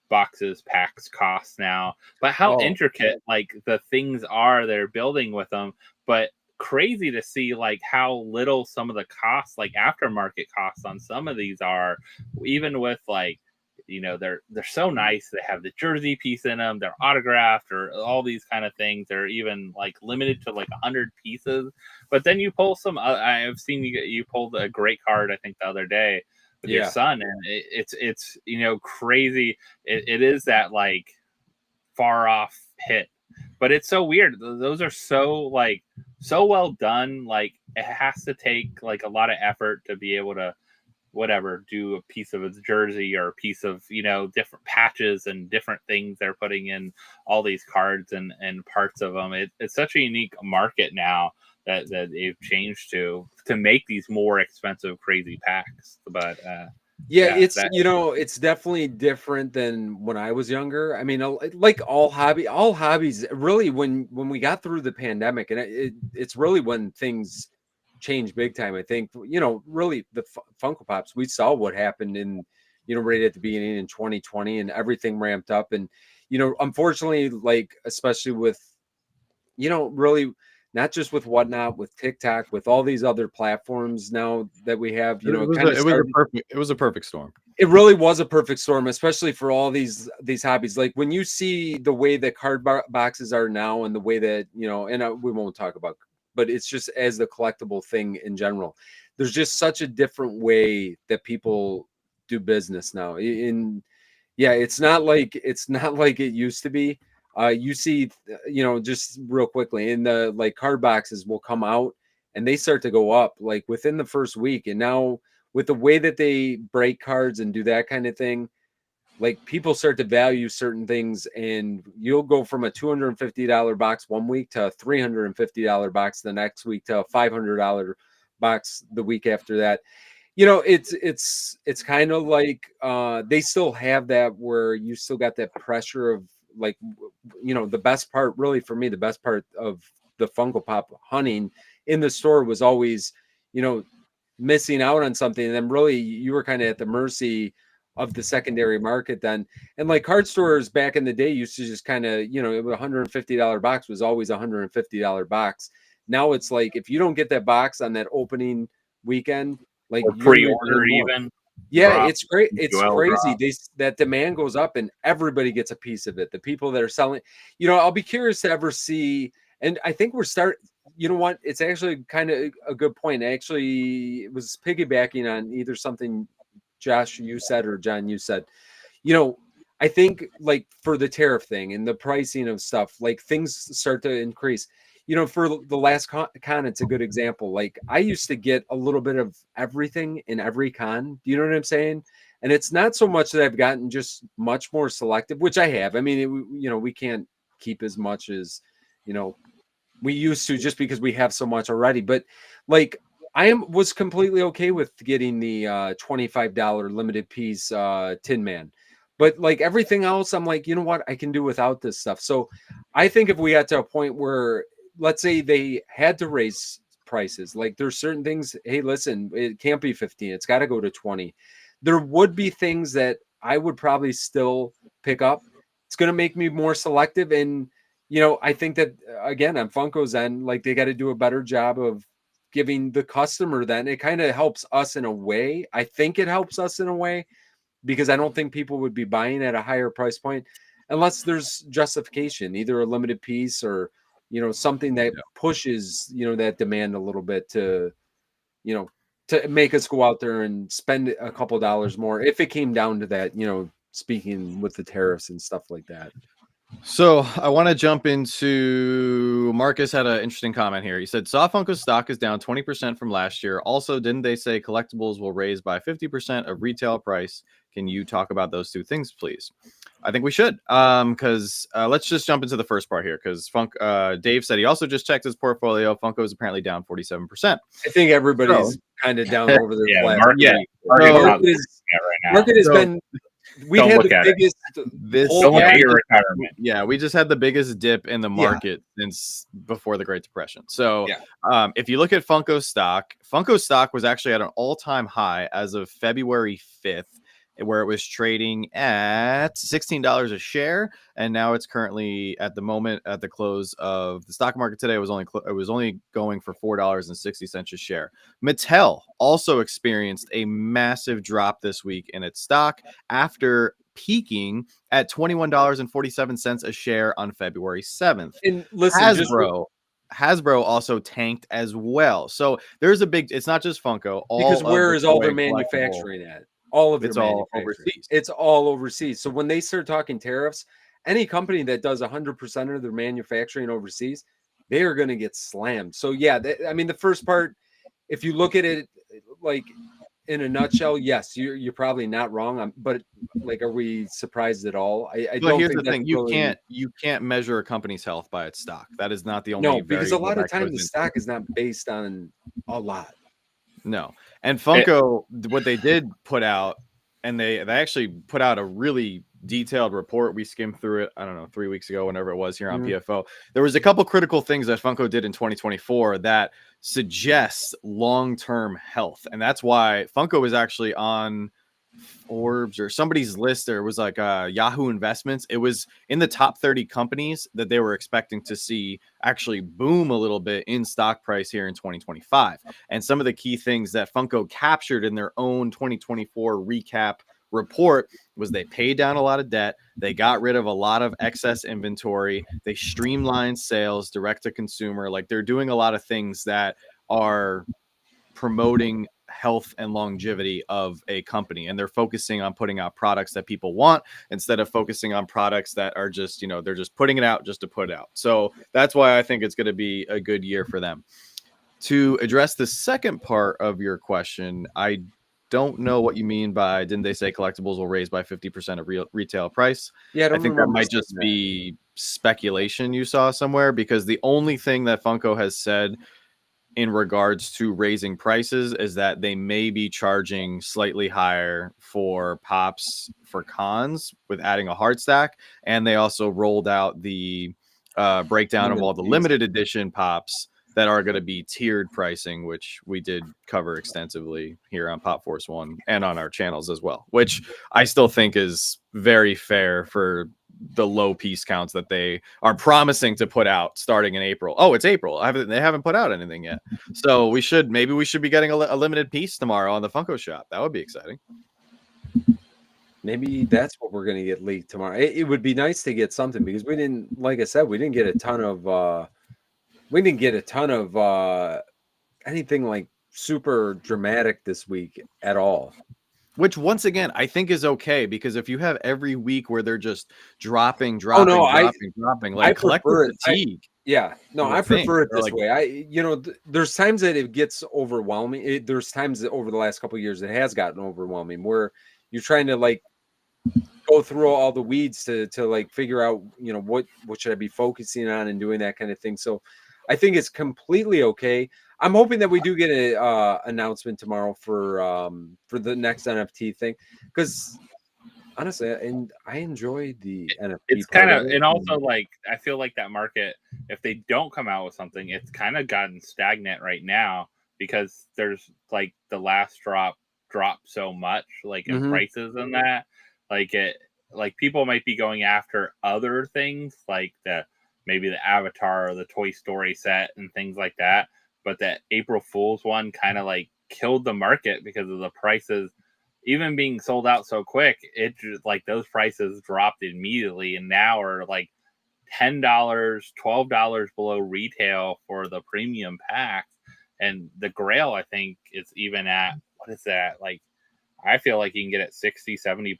boxes packs cost now, but how intricate like the things are they're building with them. But crazy to see like how little some of the costs, like aftermarket costs on some of these are, even with like, they're so nice. They have the jersey piece in them, they're autographed, or all these kind of things. They're even like limited to like 100 pieces. But then you pull some, I've seen you pulled a great card, I think the other day with your son, and it's crazy. It is that like far off hit, but it's so weird. Those are so well done. Like it has to take like a lot of effort to be able to do a piece of his jersey, or a piece of different patches and different things they're putting in all these cards and parts of them. It's such a unique market now that they've changed to make these more expensive crazy packs. But it's definitely different than when I was younger. I mean, like all hobbies really, when we got through the pandemic, and it's really when things changed big time. I think, really the Funko Pops, we saw what happened in, right at the beginning in 2020, and everything ramped up. And, unfortunately, like, especially with, really not just with Whatnot, with TikTok, with all these other platforms now that we have, it was a perfect storm. It really was a perfect storm, especially for all these hobbies. Like when you see the way that card boxes are now, and the way that, and we won't talk about, but it's just as the collectible thing in general, there's just such a different way that people do business now. It's not like it used to be. You see, just real quickly, in the like card boxes will come out and they start to go up like within the first week. And now with the way that they break cards and do that kind of thing, like people start to value certain things, and you'll go from a $250 box one week to a $350 box the next week, to a $500 box the week after that. It's kind of like they still have that, where you still got that pressure of like, the best part, really for me, the best part of the Funko Pop hunting in the store was always, missing out on something. And then really you were kind of at the mercy of the secondary market then. And like card stores back in the day used to just kind of, it was $150 box was always $150 box. Now it's like, if you don't get that box on that opening weekend, like or pre-order even. Yeah, it's great. It's crazy. That demand goes up and everybody gets a piece of it. The people that are selling, I'll be curious to ever see. And I think you know what? It's actually kind of a good point. Actually, it was piggybacking on either something Josh, you said, or John, you said, I think like for the tariff thing and the pricing of stuff, like things start to increase. For the last con, it's a good example. Like I used to get a little bit of everything in every con. Do you know what I'm saying? And it's not so much that I've gotten just much more selective, which I have. I mean, we can't keep as much as, we used to, just because we have so much already. But like was completely okay with getting the $25 limited piece Tin Man. But like everything else, I'm like, you know what? I can do without this stuff. So I think if we got to a point where, let's say they had to raise prices, like there's certain things, hey, listen, it can't be 15, it's got to go to 20. There would be things that I would probably still pick up. It's going to make me more selective. And, I think that, again, on Funko's end, like they got to do a better job of giving the customer, then it kind of helps us in a way. I think it helps us in a way, because I don't think people would be buying at a higher price point unless there's justification, either a limited piece or, something that pushes, that demand a little bit to make us go out there and spend a couple dollars more if it came down to that, speaking with the tariffs and stuff like that. So I want to jump into Marcus had an interesting comment here. He said, saw Funko stock is down 20% from last year. Also, didn't they say collectibles will raise by 50% of retail price? Can you talk about those two things, please? I think we should. Because let's just jump into the first part here. Because Dave said he also just checked his portfolio. Funko is apparently down 47%. I think everybody's kind of down over their flat. Market has been. We've had the biggest. Yeah, we just had the biggest dip in the market since before the Great Depression. So, if you look at Funko stock was actually at an all-time high as of February 5th, where it was trading at $16 a share, and now it's currently at the moment at the close of the stock market today. It was only going for $4.60 a share. Mattel also experienced a massive drop this week in its stock after peaking at $21.47 a share on February 7th. And listen, Hasbro also tanked as well. So there's a big. It's not just Funko. Because where is all their manufacturing at? All of it's all overseas. It's all overseas. So when they start talking tariffs, any company that does 100% of their manufacturing overseas, they are going to get slammed. So yeah, I mean, the first part, if you look at it like in a nutshell, yes, you're probably not wrong. But like, are we surprised at all? I don't. Here's the thing: you can't measure a company's health by its stock. That is not the only. No, because a lot of times the stock is not based on a lot. No, and Funko, what they did put out, and they actually put out a really detailed report. We skimmed through it, I don't know, 3 weeks ago, whenever it was here on PFO. There was a couple critical things that Funko did in 2024 that suggests long-term health, and that's why Funko is actually on Forbes or somebody's list. There was like Yahoo Investments. It was in the top 30 companies that they were expecting to see actually boom a little bit in stock price here in 2025. And some of the key things that Funko captured in their own 2024 recap report was they paid down a lot of debt. They got rid of a lot of excess inventory. They streamlined sales direct to consumer. Like, they're doing a lot of things that are promoting health and longevity of a company, and they're focusing on putting out products that people want instead of focusing on products that are just, they're just putting it out just to put it out. So that's why I think it's going to be a good year for them. To address the second part of your question, I don't know what you mean by, didn't they say collectibles will raise by 50% of retail price? Yeah, I think that might just be speculation you saw somewhere, because the only thing that Funko has said in regards to raising prices is that they may be charging slightly higher for pops for cons with adding a hard stack. And they also rolled out the breakdown of all the limited edition pops that are going to be tiered pricing, which we did cover extensively here on Pop Force 1 and on our channels as well, which I still think is very fair for the low piece counts that they are promising to put out starting in April. Oh, it's April. They haven't put out anything yet. So maybe we should be getting a limited piece tomorrow on the Funko shop. That would be exciting. Maybe that's what we're going to get leaked tomorrow. It would be nice to get something, because we didn't, like I said, we didn't get a ton of anything like super dramatic this week at all. Which, once again, I think is okay, because if you have every week where they're just dropping, like collector fatigue. I prefer it this way. There's times that it gets overwhelming. There's times that over the last couple of years it has gotten overwhelming, where you're trying to like go through all the weeds to like figure out, what should I be focusing on and doing that kind of thing. So I think it's completely okay. I'm hoping that we do get an announcement tomorrow for the next NFT thing, because honestly, I enjoy the NFT. It's kind of, and also like I feel like that market, if they don't come out with something, it's kind of gotten stagnant right now, because there's like the last drop dropped so much, like in prices and that, like people might be going after other things like maybe the Avatar or the Toy Story set and things like that. But that April Fool's one kind of like killed the market because of the prices, even being sold out so quick. It just like those prices dropped immediately, and now are like $10, $12 below retail for the premium packs. And the Grail, I think, is even at, what is that? Like, I feel like you can get it $60, $70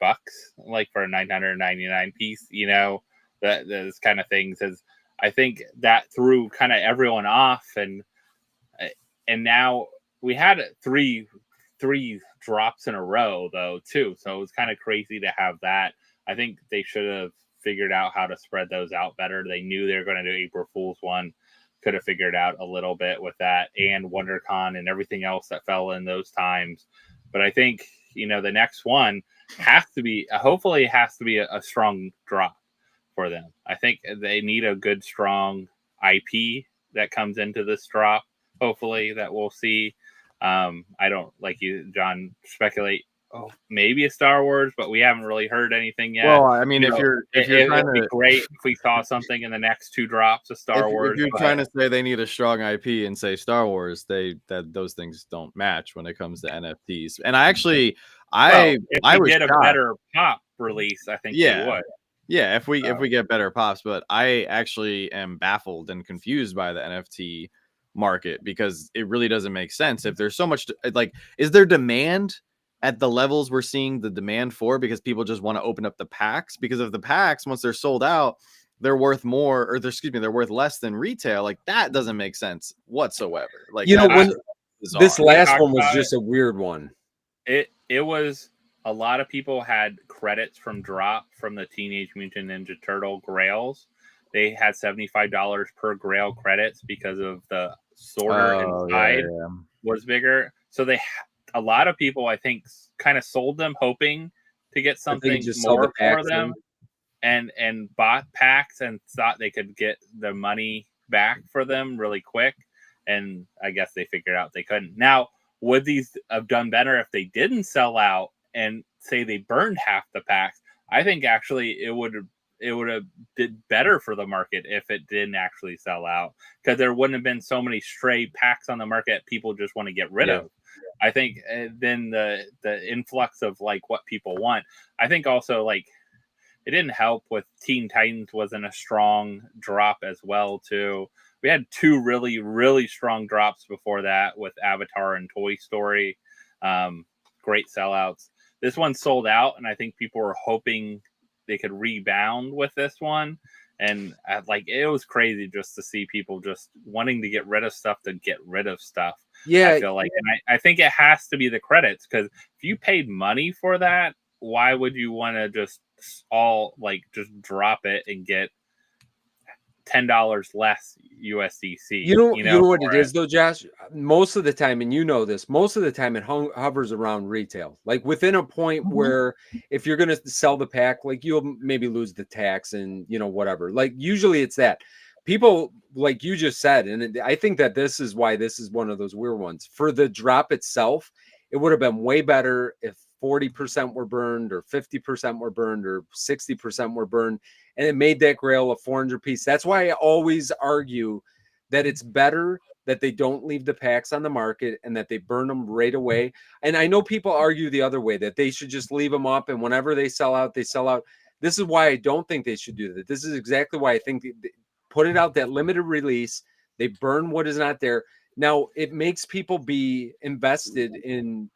like for a 999 piece. those kind of things. Is I think that threw kind of everyone off, and now we had three drops in a row though too, so it was kind of crazy to have that. I think they should have figured out how to spread those out better. They knew they were going to do April Fool's one, could have figured out a little bit with that, and WonderCon and everything else that fell in those times. But I think, you know, the next one has to be, hopefully it has to be a strong drop for them. I think they need a good, strong IP that comes into this drop, hopefully, that we'll see. I don't, like you, John, speculate, oh, maybe a Star Wars, but we haven't really heard anything yet. Well, I mean, if you're it'd be great if we saw something in the next two drops of Star Wars. If you're trying to say they need a strong IP and say Star Wars, those things don't match when it comes to NFTs. And I actually, I was get a better pop release, I think we would. Yeah, if we get better pops, but I actually am baffled and confused by the NFT market because it really doesn't make sense. If there's so much, like, is there demand at the levels we're seeing the demand for, because people just want to open up the packs? Because of the packs, once they're sold out, they're worth more, or they're worth less than retail. Like, that doesn't make sense whatsoever. Like, you know, when this last one was about just a weird one. It was, a lot of people had credits from drop from the Teenage Mutant Ninja Turtle grails. They had $75 per grail credits because of the sorter inside was bigger. So a lot of people, I think, kind of sold them hoping to get something more for them, and bought packs and thought they could get the money back for them really quick. And I guess they figured out they couldn't. Now, would these have done better if they didn't sell out and say they burned half the packs? I think actually it would have did better for the market if it didn't actually sell out, because there wouldn't have been so many stray packs on the market people just want to get rid of. I think then the influx of like what people want. I think also, like, it didn't help with Teen Titans wasn't a strong drop as well too. We had two really, really strong drops before that with Avatar and Toy Story. Great sellouts. This one sold out, and I think people were hoping they could rebound with this one. And like, it was crazy just to see people just wanting to get rid of stuff to get rid of stuff. Yeah, I feel like, and I think it has to be the credits, because if you paid money for that, why would you want to just just drop it and get $10 less USDC? You know what it is though, Josh? Most of the time, and you know this, most of the time it hovers around retail. Like, within a point where if you're going to sell the pack, like, you'll maybe lose the tax and, you know, whatever. Like, usually it's that. People, like you just said, and I think that this is why this is one of those weird ones. For the drop itself, it would have been way better if 40% were burned, or 50% were burned, or 60% were burned, and it made that grail a 400 piece. That's why I always argue that it's better that they don't leave the packs on the market and that they burn them right away. And I know people argue the other way, that they should just leave them up, and whenever they sell out, they sell out. This is why I don't think they should do that. This is exactly why I think they put it out, that limited release. They burn what is not there. Now, it makes people be invested in,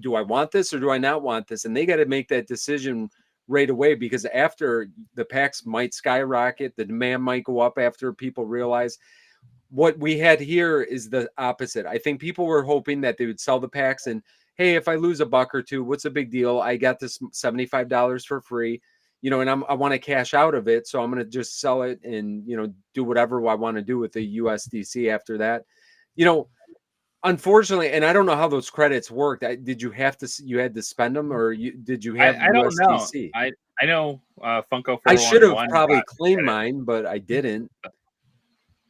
do I want this or do I not want this? And they got to make that decision right away, because after, the packs might skyrocket, the demand might go up after people realize. What we had here is the opposite. I think people were hoping that they would sell the packs, and hey, if I lose $1 or $2, what's a big deal? I got this $75 for free, you know, and I want to cash out of it, so I'm going to just sell it and, you know, do whatever I want to do with the USDC after that, you know. Unfortunately, and I don't know how those credits worked. Did you have to? You had to spend them, or did you have? I don't know. I know Funko. I should have probably claimed mine, but I didn't.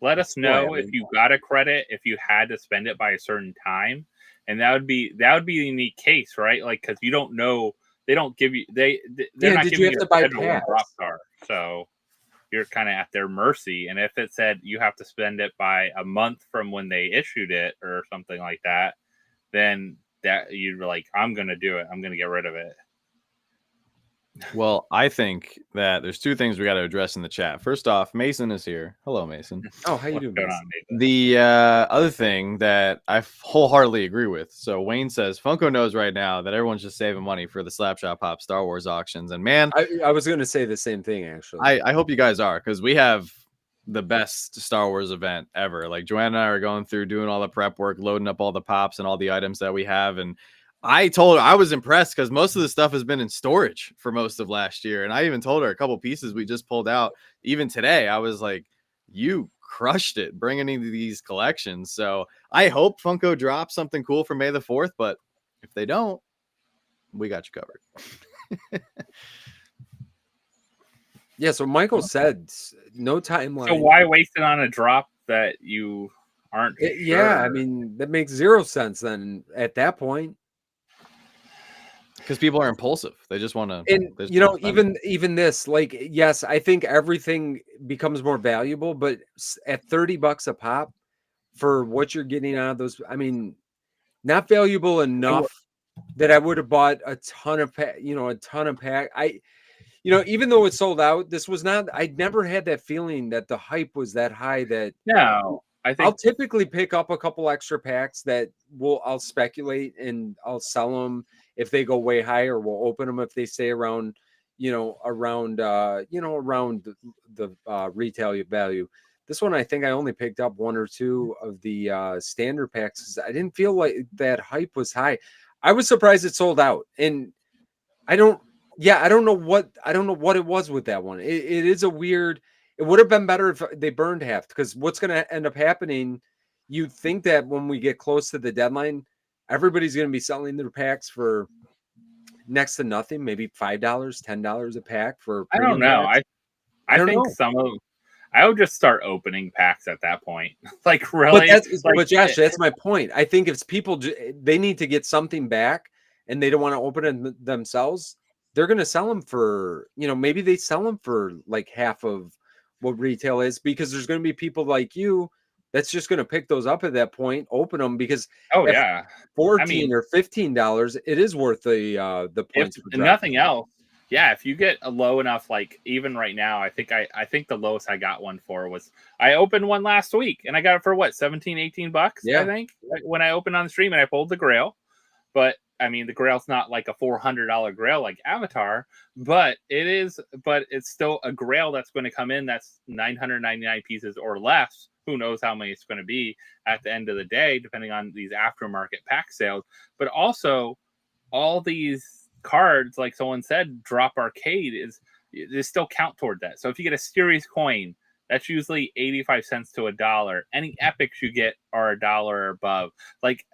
Let us know if you got a credit, if you had to spend it by a certain time, and that would be a unique case, right? Like, because you don't know, they don't give you they're not did giving you have to buy packs? Drop star, so you're kind of at their mercy. And if it said you have to spend it by a month from when they issued it or something like that, then that you're like, I'm going to do it. I'm going to get rid of it. Well, I think that there's two things we got to address in the chat. First off, Mason is here. Hello, Mason. Oh, how you What's doing, going Mason? on, Nathan? The other thing that I wholeheartedly agree with. So Wayne says Funko knows right now that everyone's just saving money for the Slapshot Pop Star Wars auctions, and man, I was going to say the same thing actually. I hope you guys are, because we have the best Star Wars event ever. Like Joanna and I are going through doing all the prep work, loading up all the pops and all the items that we have, and I told her I was impressed because most of the stuff has been in storage for most of last year. And I even told her a couple pieces we just pulled out. Even today, I was like, you crushed it bringing in these collections. So I hope Funko drops something cool for May the 4th. But if they don't, we got you covered. Yeah, so Michael said no timeline. So why waste it on a drop that you aren't Yeah, I sure? mean, that makes zero sense then at that point. Because people are impulsive. They just want to. And even this, like, yes, I think everything becomes more valuable, but at $30 a pop for what you're getting out of those, I mean, not valuable enough that I would have bought a ton of pack. Even though it's sold out, this was not, I never had that feeling that the hype was that high that No, I think I'll typically pick up a couple extra packs that I'll speculate and I'll sell them if they go way higher. We'll open them if they stay around, around the retail value. This one, I think I only picked up one or two of the standard packs because I didn't feel like that hype was high. I was surprised it sold out, and I don't know what it was with that one. It is a weird. It would have been better if they burned half, because what's going to end up happening, you'd think that when we get close to the deadline, everybody's going to be selling their packs for next to nothing, maybe $5, $10 a pack for. I don't know. Packs. I don't think know. I would just start opening packs at that point. Like, really? But Josh, that's my point. I think if people they need to get something back and they don't want to open it themselves, they're going to sell them for, maybe they sell them for like half of what retail is, because there's going to be people like you that's just going to pick those up at that point, open them, because yeah, $14 or $15, it is worth the points. If nothing else, yeah, if you get a low enough, like even right now, I think the lowest I got one for was, I opened one last week and I got it for what, 17, 18 bucks, Yeah. I think, when I opened on the stream, and I pulled the grail. But I mean, the grail's not like a $400 grail like Avatar, but it's still a grail that's going to come in that's 999 pieces or less. Who knows how many it's going to be at the end of the day, depending on these aftermarket pack sales. But also, all these cards, like someone said, Drop Arcade is still count toward that. So if you get a series coin, that's usually 85 cents to $1. Any epics you get are $1 or above. Like,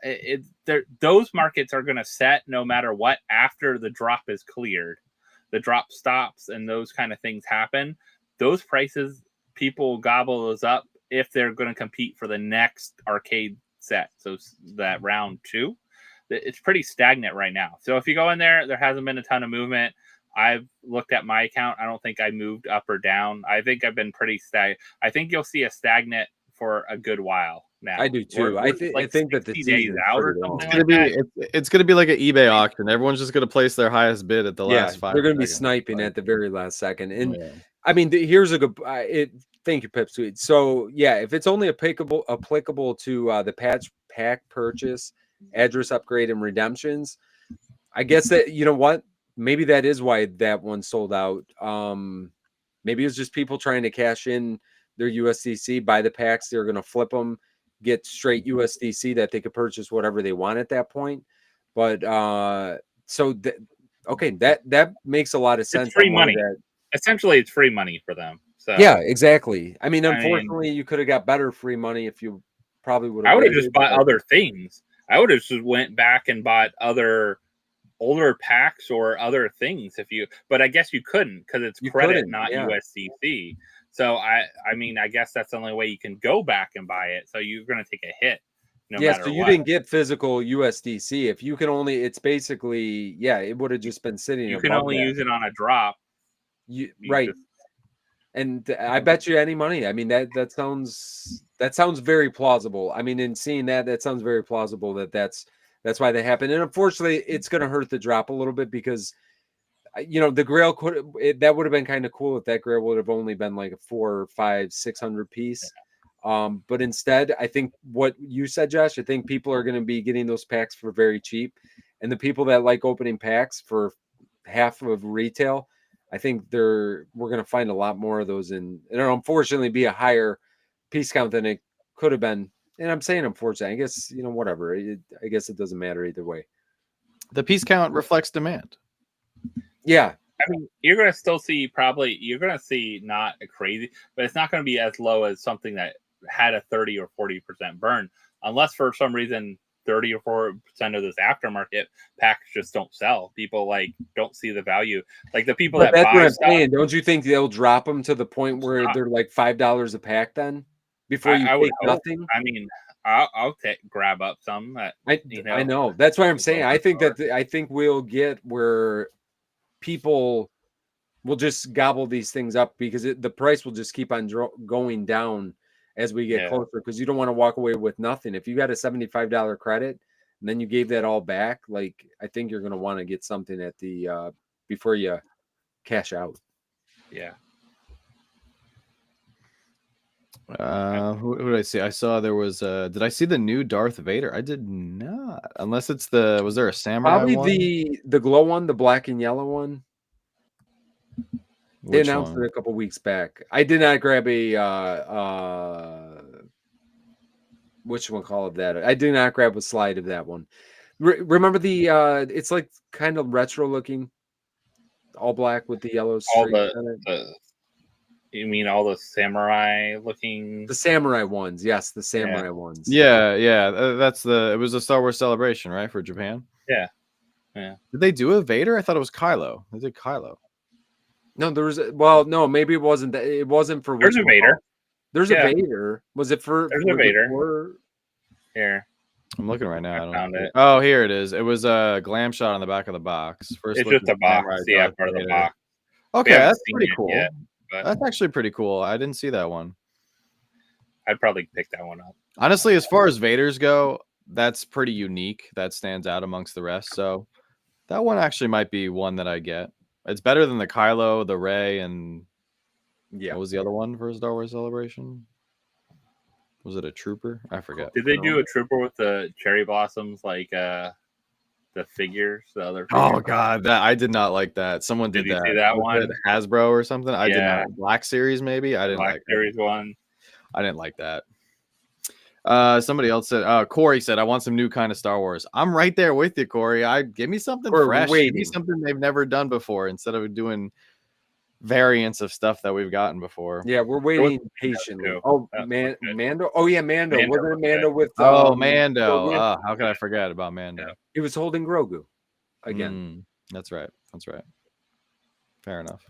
those markets are going to set no matter what after the drop is cleared. The drop stops and those kind of things happen. Those prices, people gobble those up if they're going to compete for the next arcade set. So that round 2, it's pretty stagnant right now. So if you go in there, there hasn't been a ton of movement. I've looked at my account. I don't think I moved up or down. I think I've been pretty stagnant. I think you'll see a stagnant for a good while now. I do too. I think that the days out or something it's gonna be like an eBay auction. Everyone's just gonna place their highest bid at the last 5 They're going to be seconds. sniping at the very last second. And I mean, here's a good. Thank you, Pip Sweet. So yeah, if it's only applicable to the pack purchase, address upgrade, and redemptions, I guess that, you know what, maybe that is why that one sold out. Maybe it's just people trying to cash in their USDC, buy the packs, they're going to flip them, get straight USDC that they could purchase whatever they want at that point. But okay, that makes a lot of sense. It's free money. Essentially, it's free money for them. So yeah, exactly. I mean, unfortunately, you could have got better free money if you probably would have. I would have just bought other things. I would have just went back and bought other older packs or other things but I guess you couldn't, because it's credit, not USDC. So I mean, I guess that's the only way you can go back and buy it. So you're going to take a hit. So you didn't get physical USDC. If you can only, it's basically, it would have just been sitting. You can only use it on a drop. Right. And I bet you any money. I mean, that sounds very plausible. I mean, in seeing that sounds very plausible that's why they happen. And unfortunately, it's going to hurt the drop a little bit, because The Grail that would have been kind of cool if that Grail would have only been like a 400, 500, 600 piece. But instead, I think what you said, Josh, I think people are going to be getting those packs for very cheap, and the people that like opening packs for half of retail, I think we're going to find a lot more of those, and it'll unfortunately be a higher piece count than it could have been. And I'm saying unfortunately, I guess whatever. I guess it doesn't matter either way. The piece count reflects demand. Yeah. I mean, you're going to still see not a crazy, but it's not going to be as low as something that had a 30 or 40% burn, unless for some reason 30 or 4% of this aftermarket packs just don't sell. People don't see the value. Like the people that that's buy what I'm stuff, saying. Don't you think they'll drop them to the point where they're like $5 a pack then? Before you take nothing? I mean, I'll grab up some. I know. That's why I'm saying. I think we'll get where people will just gobble these things up because the price will just keep on going down as we get closer, because you don't want to walk away with nothing. If you got a $75 credit and then you gave that all back, like I think you're going to want to get something at the before you cash out. Yeah. Who did I see? I saw there was did I see the new Darth Vader? I did not. Unless it's was there a samurai probably one? the glow one, the black and yellow one. They Which announced one? it a couple weeks back. I did not grab a which one call it that? I did not grab a slide of that one. Remember the it's like kind of retro looking, all black with the yellow streaks on it. You mean all the samurai looking? The samurai ones, yes, the samurai ones. Yeah. It was a Star Wars Celebration, right, for Japan? Yeah. Did they do a Vader? I thought it was Kylo. They did Kylo. No, no, maybe it wasn't that. It wasn't for. There's a Vader. There's a Vader. Was it for? There's a Vader. Here. I'm looking right now. I found it. Oh, here it is. It was a glam shot on the back of the box. First, it's just a box. Yeah, part of the box. Okay, that's pretty cool. Yet, that's actually pretty cool. I didn't see that one. I'd probably pick that one up. Honestly, as far as Vaders go, that's pretty unique. That stands out amongst the rest. So that one actually might be one that I get. It's better than the Kylo, the Rey, and what was the other one for Star Wars Celebration? Was it a Trooper? I forget. Did they do a Trooper with the cherry blossoms, like the figures, the other figures? Oh god, I did not like that. Someone did that. See that one? Hasbro or something? I did not. Black Series, maybe? I didn't like Series one. I didn't like that. Somebody else said, Corey said, I want some new kind of Star Wars. I'm right there with you, Corey. Give me something fresh. Give me something they've never done before instead of doing variants of stuff that we've gotten before. Yeah, we're waiting patiently. Oh, Mando. Oh, yeah, Mando. Wasn't it Mando with... Mando. How could I forget about Mando? Yeah. He was holding Grogu again. That's right. Fair enough.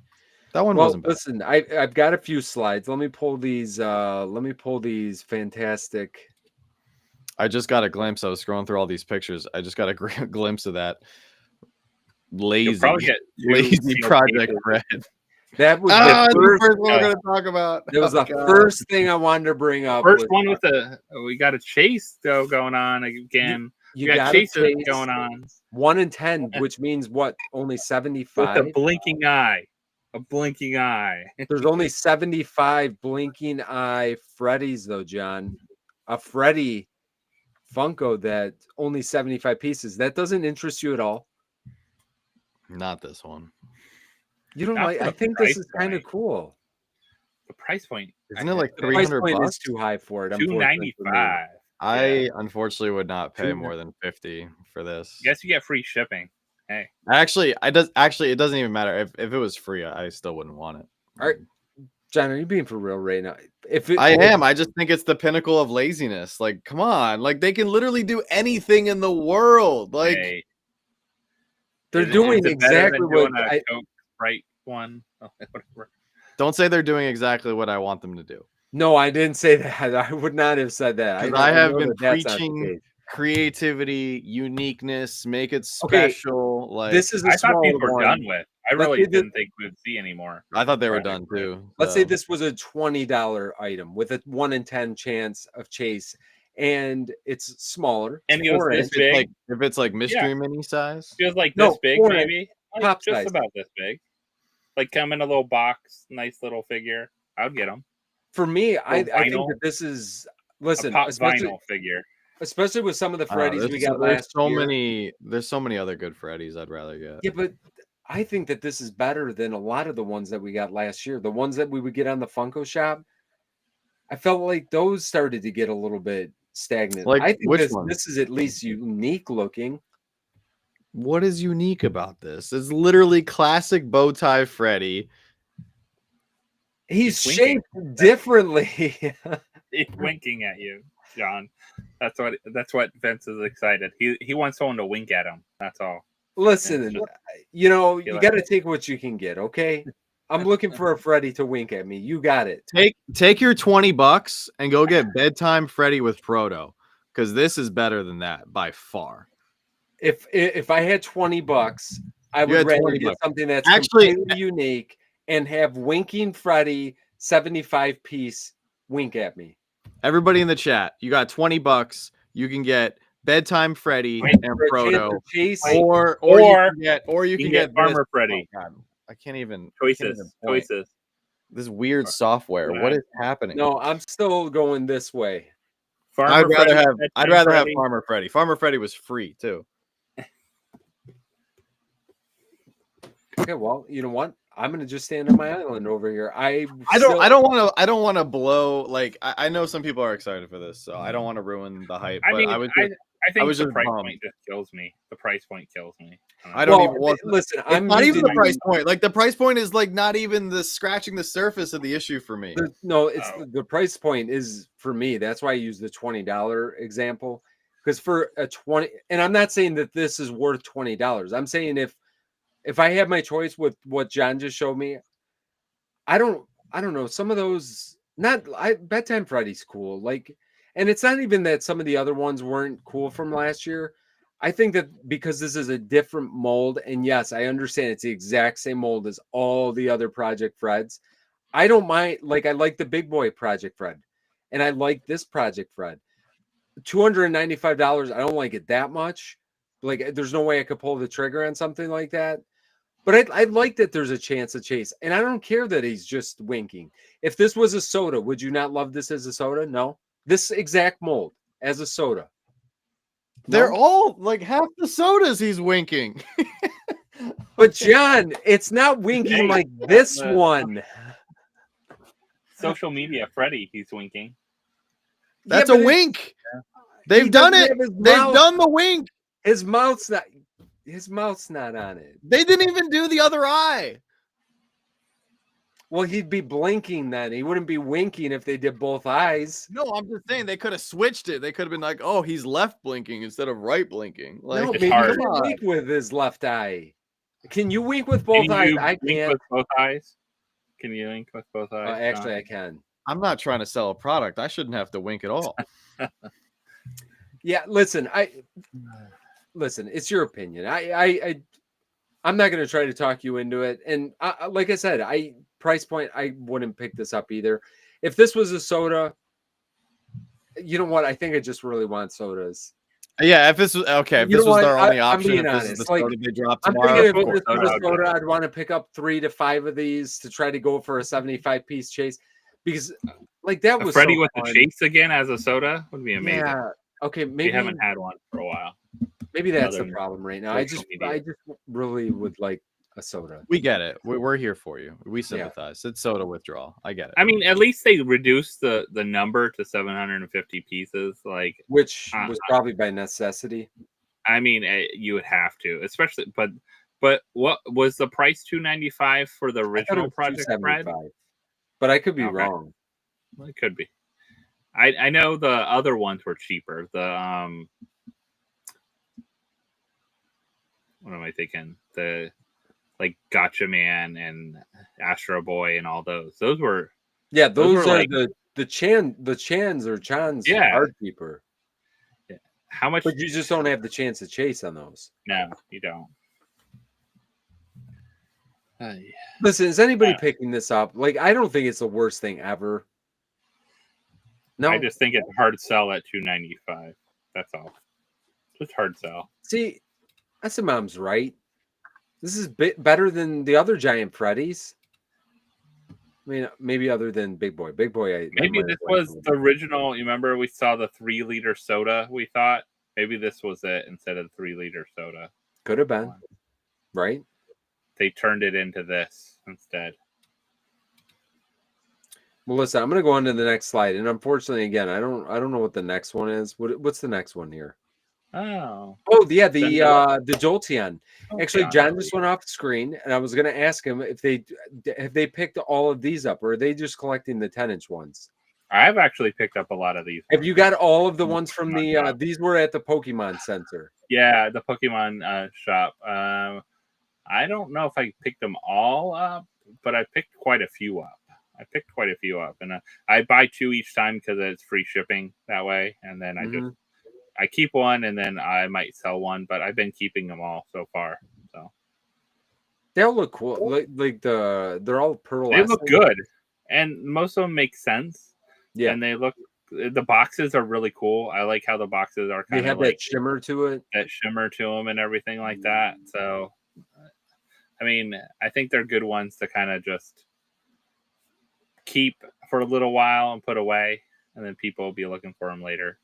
That one wasn't bad. Listen, I've got a few slides. Let me pull these fantastic. I just got a glimpse. I was scrolling through all these pictures. I just got a glimpse of that lazy Project Red. That was the first one we're going to talk about. It was the first thing I wanted to bring up. First one with we got a chase though going on again. You got chases going on. 1 in 10, which means what? Only 75. With a blinking eye. A blinking eye. There's only 75 blinking eye Freddies, though, John. A Freddy Funko that only 75 pieces. That doesn't interest you at all? Not this one. You don't like? I think this is kind of cool. The price point. Isn't it like $300? Price is too high for it. $295. I unfortunately would not pay more than $50 for this. Guess you get free shipping. Hey, actually, it doesn't even matter if it was free. I still wouldn't want it. All right, John, are you being for real right now? I am. I just think it's the pinnacle of laziness. Like, come on, like they can literally do anything in the world. Like, they're doing exactly what I right one. Whatever. Don't say they're doing exactly what I want them to do. No, I didn't say that. I would not have said that. I have been preaching creativity, uniqueness, make it special. Okay. Like this is I thought these were done with. I really didn't think we'd see anymore. I thought they were done too. Let's say this was a $20 item with a 1 in 10 chance of chase, and it's smaller. And it was this big. If it's like mystery mini size, feels like this big, maybe. pop just size. about this big. Like come in a little box, nice little figure. I would get them. For me, I think vinyl. that this is A pop vinyl figure. especially with some of the Freddies we got there's last so year. there's so many other good Freddies I'd rather get. Yeah, but I think that this is better than a lot of the ones that we got last year. The ones that we would get on the Funko shop, I felt like those started to get a little bit stagnant. Like, I think which one? this is at least unique looking. What is unique about this? It's literally classic bow tie Freddy. He's winking. shaped differently. He's winking at you, John. That's what Vince is excited. He wants someone to wink at him. That's all. Listen, you know, you like got to take what you can get, okay? I'm looking for a Freddy to wink at me. You got it. Take your $20 and go get bedtime Freddy with Proto, because this is better than that by far. If I had $20, I would rather get something that's actually completely unique and have winking Freddy 75-piece wink at me. Everybody in the chat, you got $20. You can get bedtime Freddy and Proto, or you can get Farmer Freddy. Oh, God. I can't even choices. This weird software. What is happening? No, I'm still going this way. I'd rather have Farmer Freddy. Farmer Freddy was free too. Okay, well, you know what? I'm gonna just stand on my island over here. I don't want to blow. Like I know some people are excited for this, so I don't want to ruin the hype. I think the price point just kills me. The price point kills me. I don't even want. Listen, I'm not even the price point. Like the price point is like not even the scratching the surface of the issue for me. No, it's the price point is for me. That's why I use the $20 example, because for a 20, and I'm not saying that this is worth $20. I'm saying if I had my choice with what John just showed me, I don't know. Some of those, bedtime Freddy's cool. Like, and it's not even that some of the other ones weren't cool from last year. I think that because this is a different mold, and yes, I understand it's the exact same mold as all the other Project Freds. I don't mind. Like, I like the big boy Project Fred, and I like this Project Fred. $295. I don't like it that much. Like, there's no way I could pull the trigger on something like that. But I like that there's a chance of chase. And I don't care that he's just winking. If this was a soda, would you not love this as a soda? No. This exact mold as a soda. They're all like half the sodas he's winking. But John, it's not winking like this one. Social media, Freddy, he's winking. That's a wink. They've done it. They've done the wink. His mouth's not on it. They didn't even do the other eye. Well, he'd be blinking then. He wouldn't be winking if they did both eyes. No, I'm just saying they could have switched it. They could have been like, "Oh, he's left blinking instead of right blinking." Like, no, maybe he can wink with his left eye. Can you wink with both eyes? I can't. With both eyes? Can you wink with both eyes? Actually, I can. I'm not trying to sell a product. I shouldn't have to wink at all. Yeah, listen, it's your opinion. I'm not going to try to talk you into it. And like I said, price point, I wouldn't pick this up either. If this was a soda, you know what? I think I just really want sodas. Yeah, if this was okay, if this was their only option, if this is the soda they drop tomorrow, I'm thinking if this was a soda, I'd want to pick up 3 to 5 of these to try to go for a 75-piece chase, because like that was Freddy with the chase again as a soda would be amazing. Yeah. Okay, maybe we haven't had one for a while. Maybe that's the problem right now. I just really would like a soda. We get it. We're here for you. We sympathize. It's soda withdrawal. I get it. I mean, at least they reduced the number to 750 pieces, which was probably by necessity. I mean, you would have to, especially. But what was the price? $295 for the original Project Fred? But I could be wrong. Well, it could be. I know the other ones were cheaper. The what am I thinking? The Gotcha Man and Astro Boy and all those. Those were those are the Chans are cheaper. Yeah. How much? But you just don't have the chance to chase on those. No, you don't. Listen, is anybody picking this up? Like, I don't think it's the worst thing ever. No, I just think it's hard sell at $295. That's all. Just hard sell. See, that's the mom's right. This is better than the other giant Freddies. I mean, maybe other than Big Boy. Big Boy, Maybe this was the original. You remember we saw the 3-liter soda, we thought? Maybe this was it instead of the 3-liter soda. Could have been. Right? They turned it into this instead. Well, listen, I'm going to go on to the next slide. And unfortunately, again, I don't know what the next one is. What's the next one here? Oh, yeah, the Jolteon. Actually, John just went off the screen, and I was going to ask him if they picked all of these up, or are they just collecting the 10-inch ones? I've actually picked up a lot of these. Have you got all of the ones from the? These were at the Pokemon Center. Yeah, the Pokemon shop. I don't know if I picked them all up, but I picked quite a few up. And I buy 2 each time because it's free shipping that way, and then I keep one, and then I might sell one. But I've been keeping them all so far. So they all look cool. They're all pearl. They look good, and most of them make sense. Yeah, and the boxes are really cool. I like how the boxes are kind of have that shimmer to it, them, and everything like that. So, I mean, I think they're good ones to kind of just keep for a little while and put away, and then people will be looking for them later.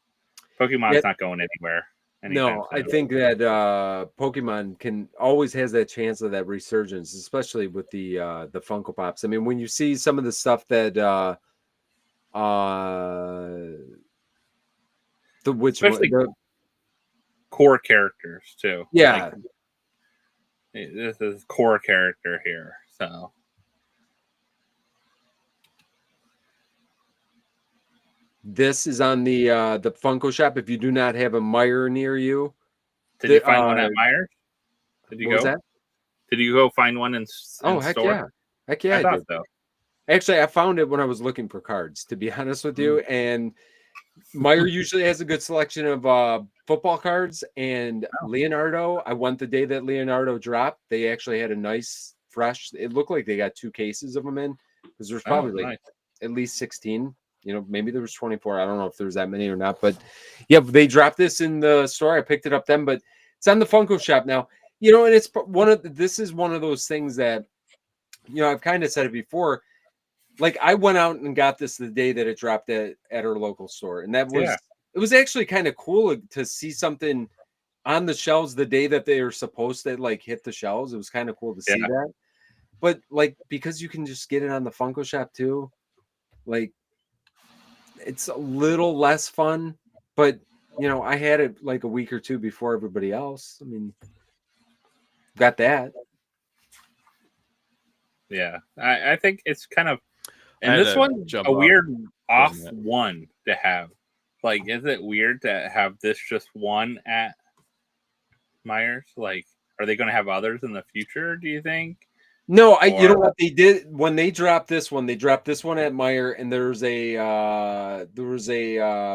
Pokemon's not going anywhere. No, I think that Pokemon always has that chance of that resurgence, especially with the Funko Pops. I mean, when you see some of the stuff that the core characters too. Yeah, this is core character here, so. This is on the Funko shop. If you do not have a Meijer near you, did you find one at Meijer? Did you go? Did you go find one in heck store? Heck yeah, I did. So. Actually, I found it when I was looking for cards, to be honest with you. And Meijer usually has a good selection of football cards. And Leonardo, I went the day that Leonardo dropped. They actually had a nice, fresh. It looked like they got 2 cases of them in, because there's probably at least 16. You know, maybe there was 24. I don't know if there's that many or not, but yeah, they dropped this in the store. I picked it up then, but it's on the Funko shop now. You know, and it's this is one of those things that, you know, I've kind of said it before. Like, I went out and got this the day that it dropped at our local store, and that was it was actually kind of cool to see something on the shelves the day that they were supposed to like hit the shelves. It was kind of cool to see that. But like, because you can just get it on the Funko shop too, like, it's a little less fun, but you know, I had it like a week or 2 before everybody else. I mean, got that. Yeah, I think it's kind of, and this one's a weird off one to have. Like, is it weird to have this just one at Meijer's? Like, are they going to have others in the future, do you think? No, you know what they did when they dropped this one? They dropped this one at Meijer, and there was a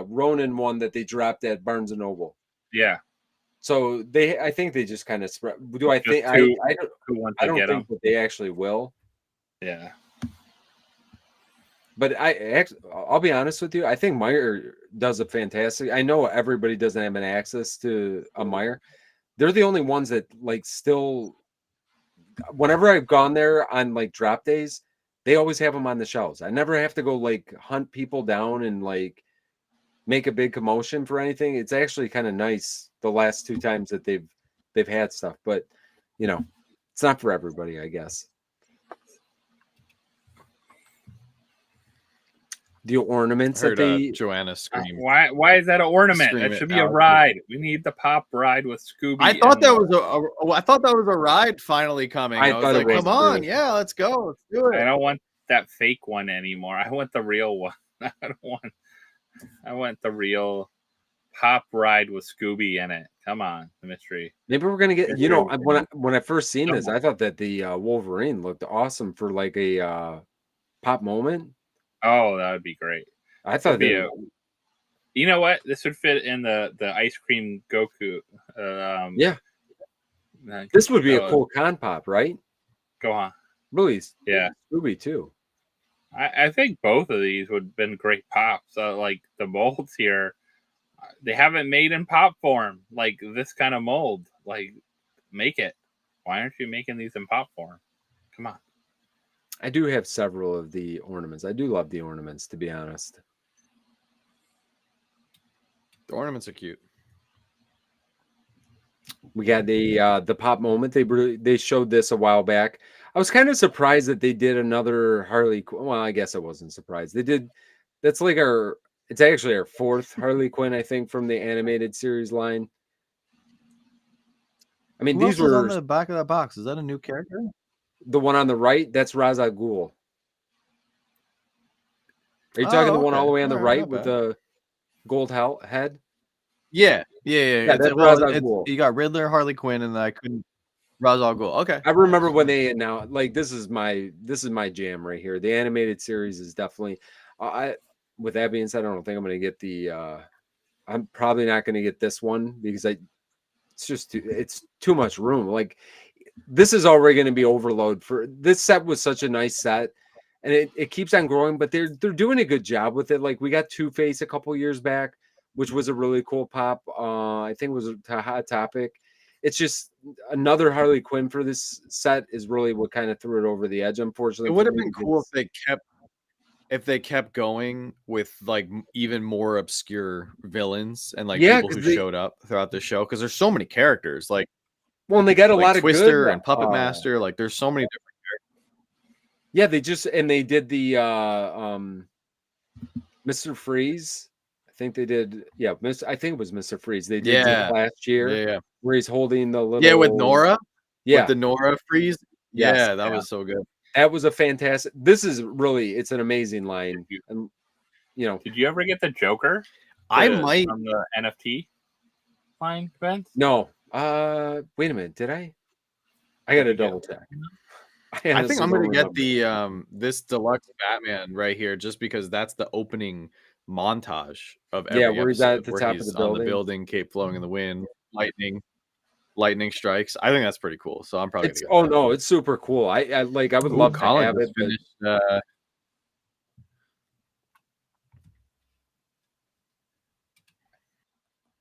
Ronin one that they dropped at Barnes and Noble. Yeah. So I think they just kind of spread. Do I think I don't think that they actually will. Yeah. But I'll be honest with you. I think Meijer does a fantastic. I know everybody doesn't have an access to a Meijer. They're the only ones that like still. Whenever I've gone there on like drop days, they always have them on the shelves. I never have to go like hunt people down and like make a big commotion for anything. It's actually kind of nice the last 2 times that they've had stuff, but you know, it's not for everybody, I guess. The ornaments that they Joanna scream. Why is that an ornament? That should be a ride. We need the pop ride with Scooby. I thought that was a ride finally coming. I was like, come on, yeah, let's go, let's do it. I don't want that fake one anymore. I want the real one. I want the real pop ride with Scooby in it. Come on, the mystery. Maybe we're gonna get. You know, when I first seen this, I thought that the Wolverine looked awesome for like a pop moment. Oh, that would be great. I thought you know what? This would fit in the ice cream Goku. Yeah. This would be a cool con pop, right? Go on. Really? Yeah. Scooby too. I think both of these would have been great pops. Like the molds here, they haven't made in pop form. Like this kind of mold. Like, make it. Why aren't you making these in pop form? Come on. I do have several of the ornaments. I do love the ornaments, to be honest. The ornaments are cute. We got the pop moment. They showed this a while back. I was kind of surprised that they did another Harley. Well, I guess I wasn't surprised. They did. That's like it's actually our fourth Harley Quinn, I think, from the animated series line. I mean, Who these else is were on the back of that box. Is that a new character? the one on the right. That's Ra's al Ghul. Are you talking the one all the way on the right with the gold head? Yeah. That's Ra's al Ghul. You got Riddler, Harley Quinn, and I couldn't. Ra's al Ghul. Okay. I remember when they announced, like, this is my jam right here. The animated series is definitely. With that being said, I don't think I'm going to get the. I'm probably not going to get this one because it's too much room. Like, this is already going to be overload for this set. Was such a nice set, and it keeps on growing. But they're doing a good job with it. Like, we got Two-Face a couple years back, which was a really cool pop. I think it was a hot topic. It's just another Harley Quinn for this set is really what kind of threw it over the edge. Unfortunately, it would have been cool if they kept going with like even more obscure villains and like people who showed up throughout the show, because there's so many characters. Like, well, and they got a lot of Twister good, and Puppet Master. Like, there's so many different characters. Yeah, they did the Mr. Freeze. I think they did. Yeah, I think it was Mr. Freeze. They did last year. Yeah. Where he's holding the little. with Nora. Yeah, with the Nora Freeze. Yes, that was so good. That was a fantastic. This is really, it's an amazing line. And did you ever get the Joker? I might from the NFT line event. No. Wait a minute. Did I? I got to double check. I think I'm gonna get the this deluxe Batman right here, just because that's the opening montage of every where he's at the where top he's of the building. On the building, cape flowing in the wind, lightning strikes. I think that's pretty cool. So I'm probably gonna get it's super cool. I would love to have it. But...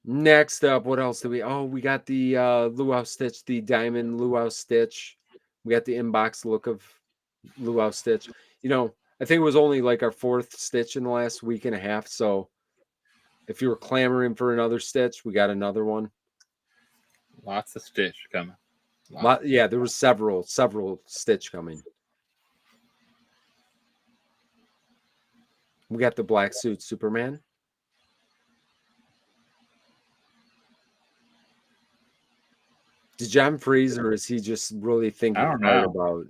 Next up, what else do we? Oh, we got the Luau Stitch, the diamond Luau Stitch. We got the inbox look of Luau Stitch. I think it was only like our fourth Stitch in the last week and a half. So if you were clamoring for another Stitch, we got another one. Lots of Stitch coming. Yeah, there was several Stitch coming. We got the black suit Superman. Did John freeze, or is he just really thinking hard about?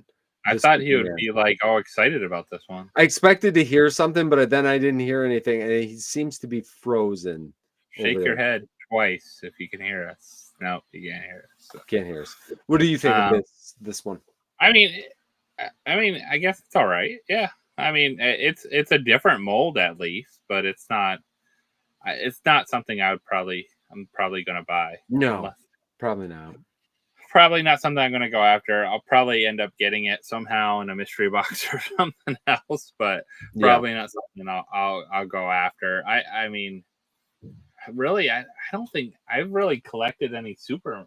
I thought he would be like all excited about this one. I expected to hear something, but then I didn't hear anything, and he seems to be frozen. Shake your head twice if you can hear us. No, you can't hear us. So. Can't hear us. What do you think of this one? I mean, I guess it's all right. Yeah, I mean, it's a different mold at least, but it's not something I'm probably gonna buy. No, probably not. Probably not something I'm going to go after. I'll probably end up getting it somehow in a mystery box or something else, but probably not something I'll go after. I mean, really, I don't think I've really collected any Superman.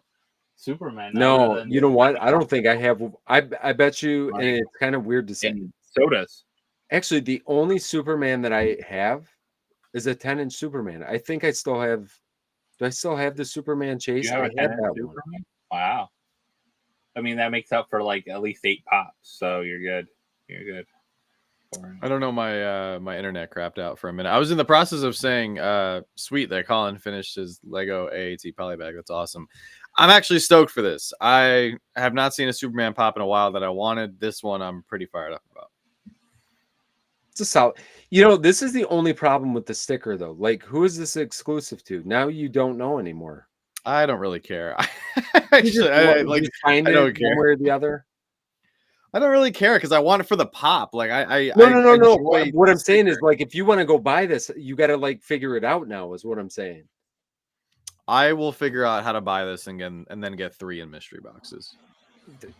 No, you know what? I don't think I have. I bet you, and it's kind of weird to say. Sodas. Actually, the only Superman that I have is a 10-inch Superman. I think I still have. Do I still have the Superman chase? I had that one. Wow. I mean, that makes up for like at least 8 pops, so you're good. You're good. I don't know, my internet crapped out for a minute. I was in the process of saying, sweet that Colin finished his Lego AAT polybag. That's awesome. I'm actually stoked for this. I have not seen a Superman pop in a while that I wanted. This one I'm pretty fired up about. It's a solid. This is the only problem with the sticker, though. Like, who is this exclusive to? Now you don't know anymore. I don't really care. Actually, I don't care one way or the other. I don't really care because I want it for the pop. Like no. What I'm saying is, like, if you want to go buy this, you got to like figure it out now. Is what I'm saying. I will figure out how to buy this and then get 3 in mystery boxes.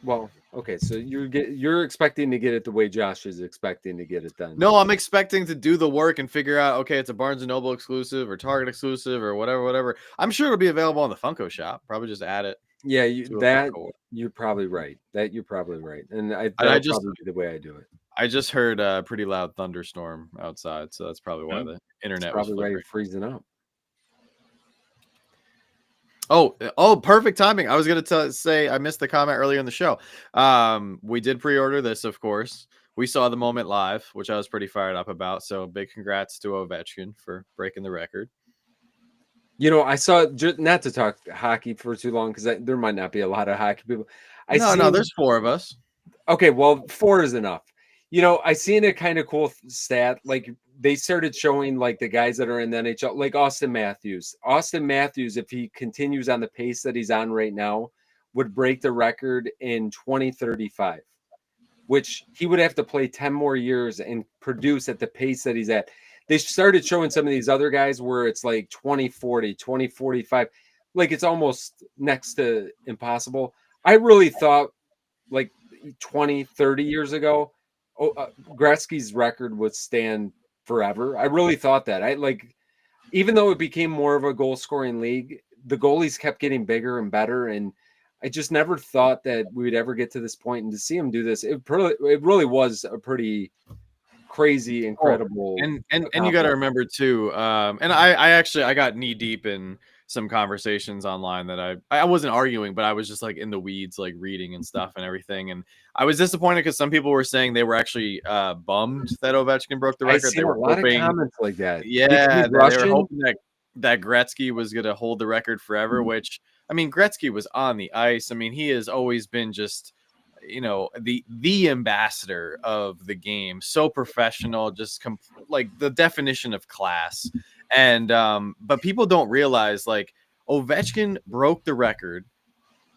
Well, okay, so you're expecting to get it the way Josh is expecting to get it then. No, I'm expecting to do the work and figure out, okay, it's a Barnes & Noble exclusive or Target exclusive or whatever. I'm sure it'll be available on the Funko shop. Probably just add it. Yeah, to a record. you're probably right. You're probably right, and I that'll just probably be the way I do it. I just heard a pretty loud thunderstorm outside, so that's probably why Hmm. the It's internet was probably why you're flickering. freezing up. Oh, perfect timing. I was gonna say I missed the comment earlier in the show. We did pre-order this, of course. We saw the moment live, which I was pretty fired up about. So big congrats to Ovechkin for breaking the record. You know, I saw not to talk hockey for too long because there might not be a lot of hockey people. No, there's 4 of us. Okay, well, 4 is enough. You know, I seen a kind of cool stat. Like they started showing like the guys that are in the NHL, like Austin Matthews. Austin Matthews, if he continues on the pace that he's on right now, would break the record in 2035, which he would have to play 10 more years and produce at the pace that he's at. They started showing some of these other guys where it's like 2040, 2045. Like it's almost next to impossible. I really thought like 20, 30 years ago, Gretzky's record would stand forever. I really thought that. I like, even though it became more of a goal scoring league, the goalies kept getting bigger and better. And I just never thought that we would ever get to this point. And to see him do this, it really was a pretty crazy, incredible. And you got to remember too. And I got knee deep in some conversations online that I wasn't arguing, but I was just like in the weeds, like reading and stuff and everything. And I was disappointed because some people were saying they were actually bummed that Ovechkin broke the I record. seen They a were lot of hoping, comments like that. yeah, He's they were Russian. hoping that Gretzky was going to hold the record forever. Which I mean, Gretzky was on the ice. I mean, he has always been just, you know, the ambassador of the game, so professional, just like the definition of class. And but people don't realize like Ovechkin broke the record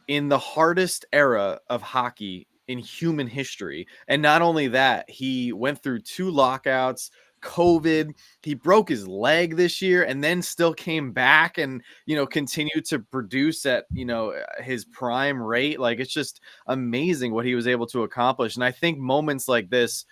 in the hardest era of hockey in human history. And not only that, he went through 2 lockouts, COVID, he broke his leg this year and then still came back and, you know, continued to produce at, you know, his prime rate. Like it's just amazing what he was able to accomplish. And I think moments like this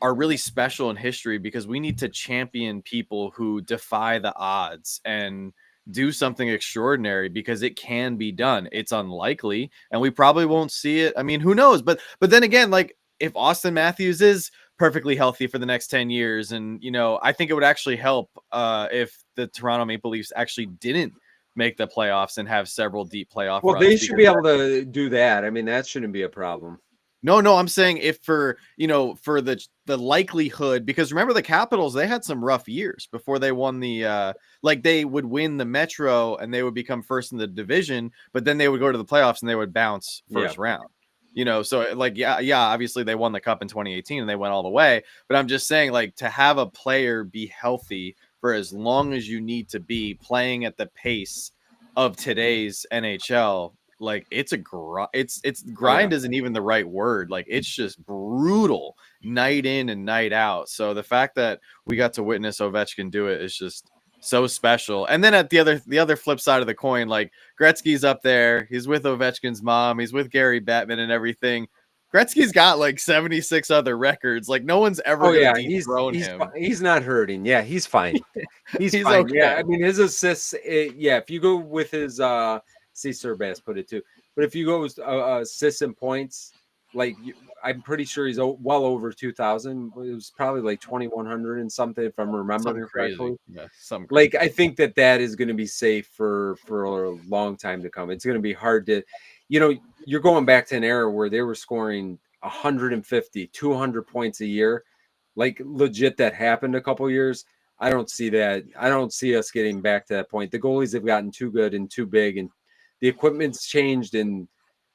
are really special in history because we need to champion people who defy the odds and do something extraordinary because it can be done. It's unlikely and we probably won't see it. I mean, who knows? But then again, like if Austin Matthews is perfectly healthy for the next 10 years, and you know, I think it would actually help if the Toronto Maple Leafs actually didn't make the playoffs and have several deep playoff Well, runs. they should be able to do that. I mean, that shouldn't be a problem. No, I'm saying if for, you know, for the likelihood, because remember the Capitals, they had some rough years before they won the like they would win the Metro and they would become first in the division, but then they would go to the playoffs and they would bounce first round. You know, so like yeah, obviously they won the cup in 2018 and they went all the way, but I'm just saying like to have a player be healthy for as long as you need to be playing at the pace of today's NHL, like it's grind isn't even the right word. Like it's just brutal night in and night out. So the fact that we got to witness Ovechkin do it is just so special. And then at the other flip side of the coin, like Gretzky's up there, he's with Ovechkin's mom, he's with Gary Bettman and everything. Gretzky's got like 76 other records. Like no one's ever gonna dethrone him. He's not hurting. Yeah, he's fine. He's fine. Okay. Yeah, I mean his assists. Yeah, if you go with his see Sir Bass put it too, but if you go with assists and points, like I'm pretty sure he's well over 2,000. It was probably like 2,100 and something if I'm remembering correctly. Yeah, something like I think that is going to be safe for a long time to come. It's going to be hard to, you know, you're going back to an era where they were scoring 150, 200 points a year, like legit. That happened a couple years. I don't see that. I don't see us getting back to that point. The goalies have gotten too good and too big, and the equipment's changed. And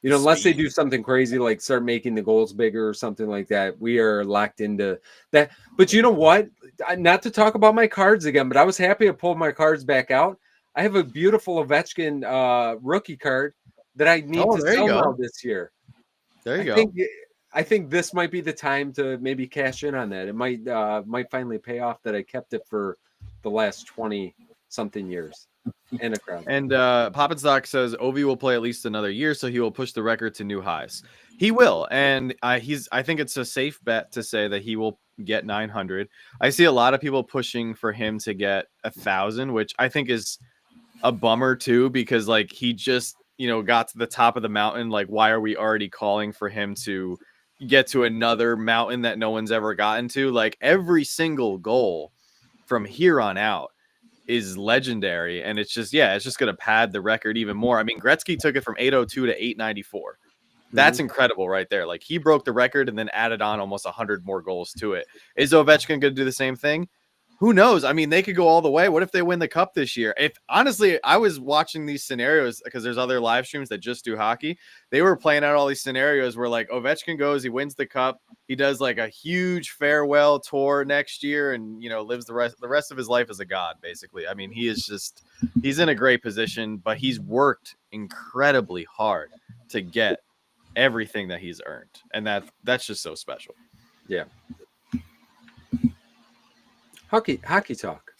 you know, unless they do something crazy like start making the goals bigger or something like that, we are locked into that. But you know what? Not to talk about my cards again, but I was happy to pull my cards back out. I have a beautiful Ovechkin rookie card that I need to sell now this year. There you go. I think this might be the time to maybe cash in on that. It might finally pay off that I kept it for the last 20 something years. And a crowd. And Poppin Stock says Ovi will play at least another year, so he will push the record to new highs. He will, and I think it's a safe bet to say that he will get 900. I see a lot of people pushing for him to get 1,000, which I think is a bummer too, because like he got to the top of the mountain, like why are we already calling for him to get to another mountain that no one's ever gotten to? Like every single goal from here on out is legendary, and it's just going to pad the record even more. I mean, Gretzky took it from 802 to 894. That's incredible right there. Like he broke the record and then added on almost 100 more goals to it. Is Ovechkin going to do the same thing? Who knows? I mean, they could go all the way. What if they win the cup this year? If honestly, I was watching these scenarios because there's other live streams that just do hockey. They were playing out all these scenarios where like Ovechkin goes, he wins the cup, he does like a huge farewell tour next year, and lives the rest of his life as a god. Basically, I mean, he's in a great position, but he's worked incredibly hard to get everything that he's earned, and that's just so special. Yeah. Hockey talk.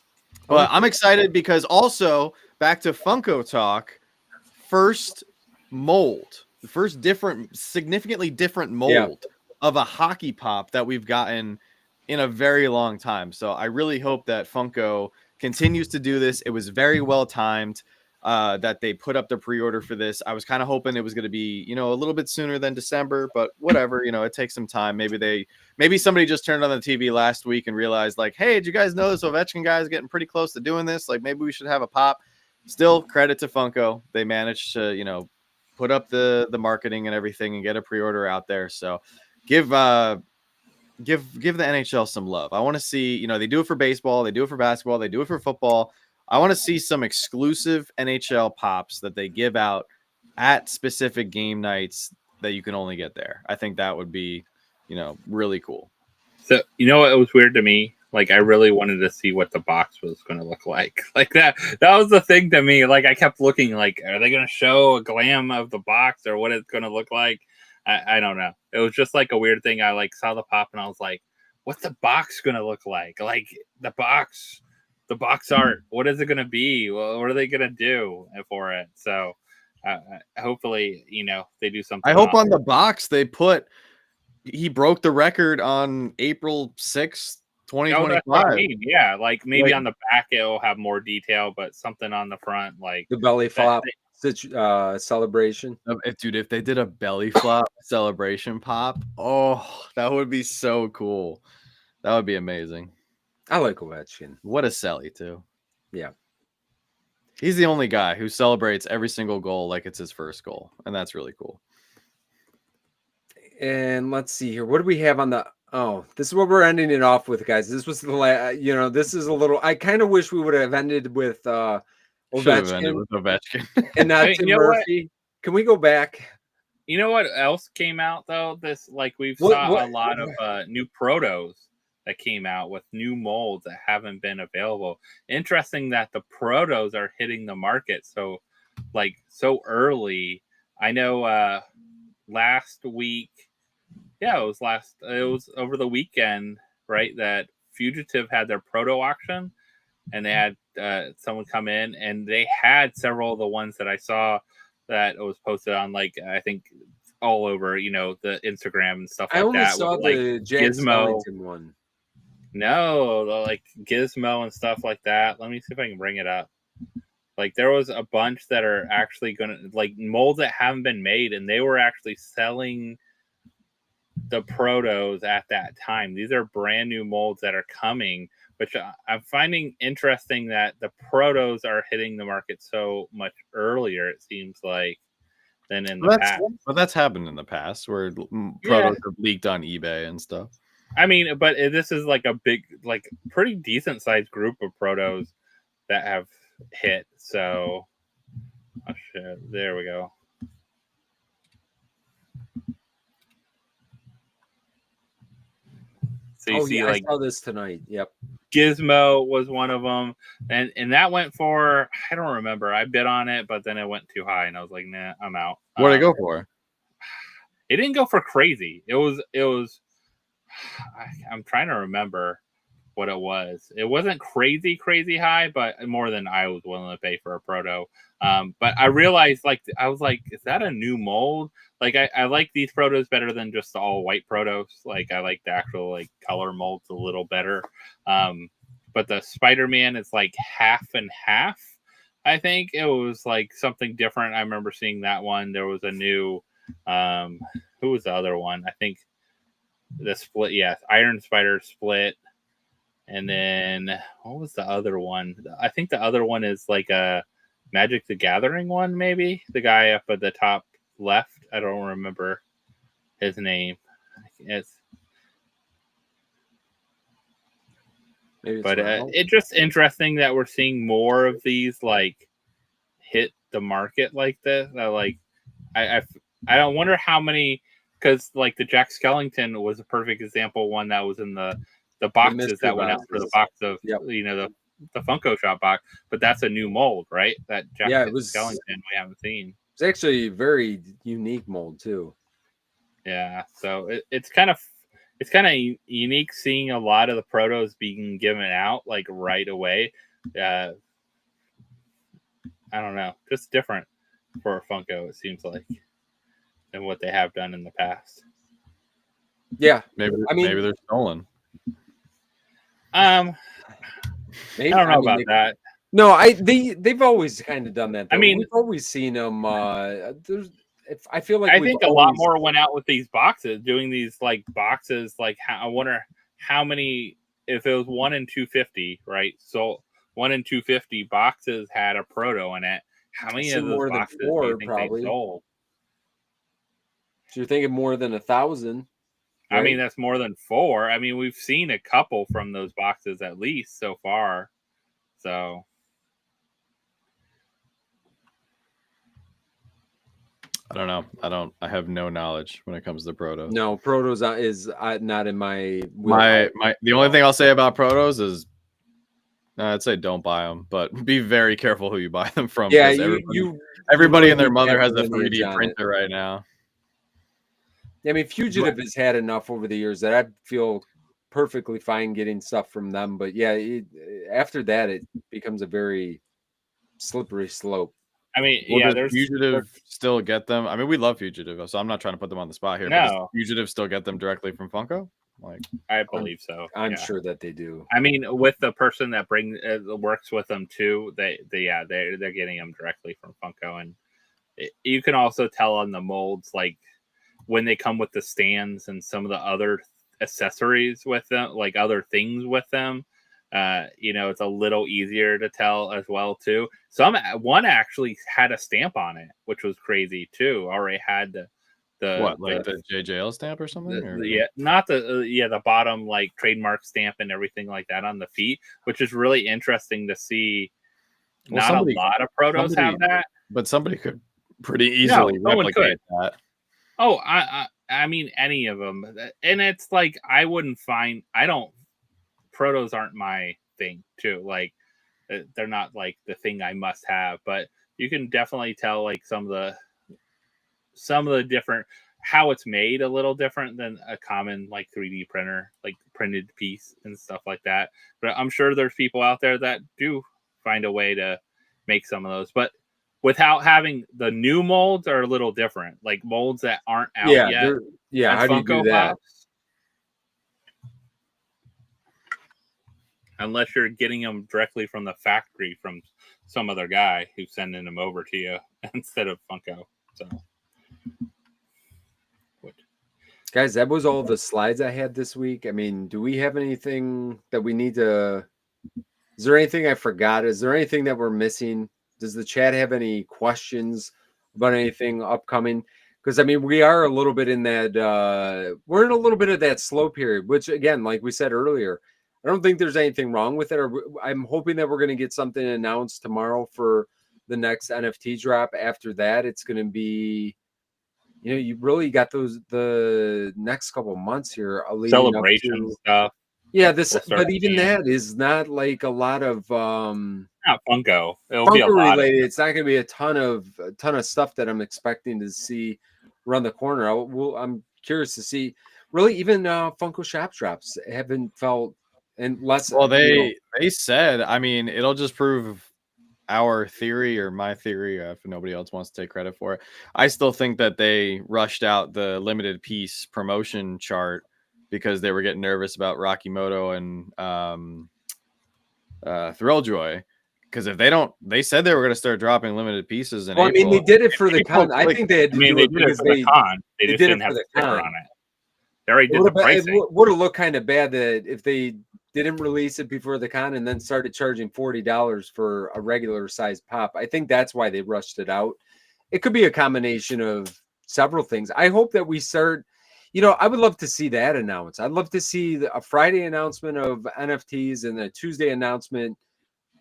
Well, I'm excited because also back to Funko talk. First mold, the first significantly different mold of a hockey pop that we've gotten in a very long time. So I really hope that Funko continues to do this. It was very well timed that they put up the pre-order for this. I was kind of hoping it was going to be, a little bit sooner than December, but whatever, it takes some time. Maybe somebody just turned on the TV last week and realized like, hey, did you guys know this Ovechkin guy is getting pretty close to doing this? Like maybe we should have a pop. Still credit to Funko. They managed to, put up the marketing and everything and get a pre-order out there. So give the NHL some love. I want to see, they do it for baseball, they do it for basketball, they do it for football. I want to see some exclusive NHL pops that they give out at specific game nights that you can only get there. I think that would be, really cool. So, what was weird to me? Like, I really wanted to see what the box was going to look like. Like that was the thing to me. Like, I kept looking like, are they going to show a glam of the box or what it's going to look like? I don't know. It was just like a weird thing. I like saw the pop and I was like, what's the box going to look like? Like the box art, what is it going to be? Well, what are they going to do for it? So hopefully, they do something. I hope on the box they put, he broke the record on April 6th, 2025. Yeah, like maybe on the back it'll have more detail, but something on the front, like the belly flop celebration. Dude, if they did a belly flop celebration pop, oh, that would be so cool. That would be amazing. I like Ovechkin. What a celly too. Yeah. He's the only guy who celebrates every single goal like it's his first goal, and that's really cool. And let's see here. What do we have on the... Oh, this is what we're ending it off with, guys. This was the this is a little... I kind of wish we would have ended with Ovechkin. And not Tim Murphy. What? Can we go back? You know what else came out, though? We've saw a lot of new Protos that came out with new molds that haven't been available. Interesting that the Protos are hitting the market so early. I know last week, it was over the weekend, right, that Fugitive had their Proto auction, and they had someone come in, and they had several of the ones that I saw that was posted on, I think all over, the Instagram and stuff like that. I only saw the Gizmo one. No, like Gizmo and stuff like that. Let me see if I can bring it up. Like there was a bunch that are actually gonna molds that haven't been made, and they were actually selling the Protos at that time. These are brand new molds that are coming, which I'm finding interesting that the Protos are hitting the market so much earlier, it seems like, than in the past. But that's happened in the past where Protos have leaked on eBay and stuff. I mean, but this is like a big, pretty decent sized group of Protos that have hit. So, oh shit, there we go. So you see, I saw this tonight. Yep. Gizmo was one of them, and that went for, I don't remember. I bid on it, but then it went too high, and I was like, nah, I'm out. What did it go for? It didn't go for crazy. It was. I'm trying to remember what it was. It wasn't crazy high, but more than I was willing to pay for a Proto. But I realized, I was like, is that a new mold? I like these Protos better than just all white Protos. I like the actual color molds a little better. But the Spider-Man is half and half. I think it was like something different. I remember seeing that one. There was a new, who was the other one? I think the split. Yeah, Iron Spider split. And then what was the other one? I think the other one is like a Magic the Gathering one, maybe. The guy up at the top left. I don't remember his name. It's Maybe but it's just interesting that we're seeing more of these like hit the market like this. I don't wonder how many, because like the Jack Skellington was a perfect example, one that was in the boxes that went out for the box of the Funko Shop box, but that's a new mold, right? That Jack Skellington we haven't seen. It's actually a very unique mold too. Yeah, so it's kind of unique seeing a lot of the protos being given out like right away. I don't know, just different for Funko, it seems like, than what they have done in the past. Yeah, maybe they're stolen. Maybe, I don't know about that. No, they've always kind of done that. Though. I mean, we've always seen them. I feel like I think a lot more went out with these boxes, doing these like boxes. Like, I wonder how many, if it was 1 in 250, right? So 1 in 250 boxes had a proto in it. How many of those boxes do you think they sold? So you're thinking more than 1,000. Right? I mean, that's more than 4. I mean, we've seen a couple from those boxes at least so far. So I don't know. I have no knowledge when it comes to Proto. No, Protos is not in my the only thing I'll say about Protos is I'd say don't buy them, but be very careful who you buy them from. Yeah, everybody and their mother has a 3D printer right now. I mean, Fugitive has had enough over the years that I feel perfectly fine getting stuff from them. But yeah, after that, it becomes a very slippery slope. I mean, does Fugitive still get them? I mean, we love Fugitive, so I'm not trying to put them on the spot here. No. But does Fugitive still get them directly from Funko? Like, I believe so. I'm sure that they do. I mean, with the person that works with them too, they're getting them directly from Funko, and you can also tell on the molds, like when they come with the stands and some of the other accessories with them, like other things with them. It's a little easier to tell as well too. One actually had a stamp on it, which was crazy too. Already had the JJL stamp or something? Not the bottom like trademark stamp and everything like that on the feet, which is really interesting to see. Not a lot of protos have that, but somebody could pretty easily replicate that. Oh, I mean any of them, and it's like protos aren't my thing too. Like they're not like the thing I must have, but you can definitely tell like some of the different, how it's made a little different than a common like 3D printer, like printed piece and stuff like that. But I'm sure there's people out there that do find a way to make some of those, but without having the new molds are a little different, like molds that aren't out yet. Yeah, how do you do that? Unless you're getting them directly from the factory from some other guy who's sending them over to you instead of Funko. So, guys, that was all the slides I had this week. I mean, do we have anything that we need to? Is there anything I forgot? Is there anything that we're missing? Does the chat have any questions about anything upcoming? Because I mean, we are a little bit in that. We're in a little bit of that slow period, which again, like we said earlier, I don't think there's anything wrong with it. I'm hoping that we're going to get something announced tomorrow for the next NFT drop. After that, it's going to be, you really got the next couple of months here. Celebration stuff. Yeah, but even that is not like a lot of not Funko. It'll Funko be a lot related. It's not going to be a ton of stuff that I'm expecting to see around the corner. I'm curious to see. Really, even Funko Shop drops haven't felt. And less. Well, they said, I mean, it'll just prove our theory or my theory if nobody else wants to take credit for it. I still think that they rushed out the limited piece promotion chart because they were getting nervous about Rocky Moto and Thrilljoy. because if they don't, they said they were going to start dropping limited pieces in Well, I mean, April. they did it for the People, con. I like, think they had to do they it did it because for the con. They just did it didn't for have the the sticker con. on it. They already did the pricing. It would have looked kind of bad that if they didn't release it before the con and then started charging $40 for a regular size pop. I think that's why they rushed it out. It could be a combination of several things. I hope that we start, I would love to see that announced. I'd love to see a Friday announcement of NFTs and a Tuesday announcement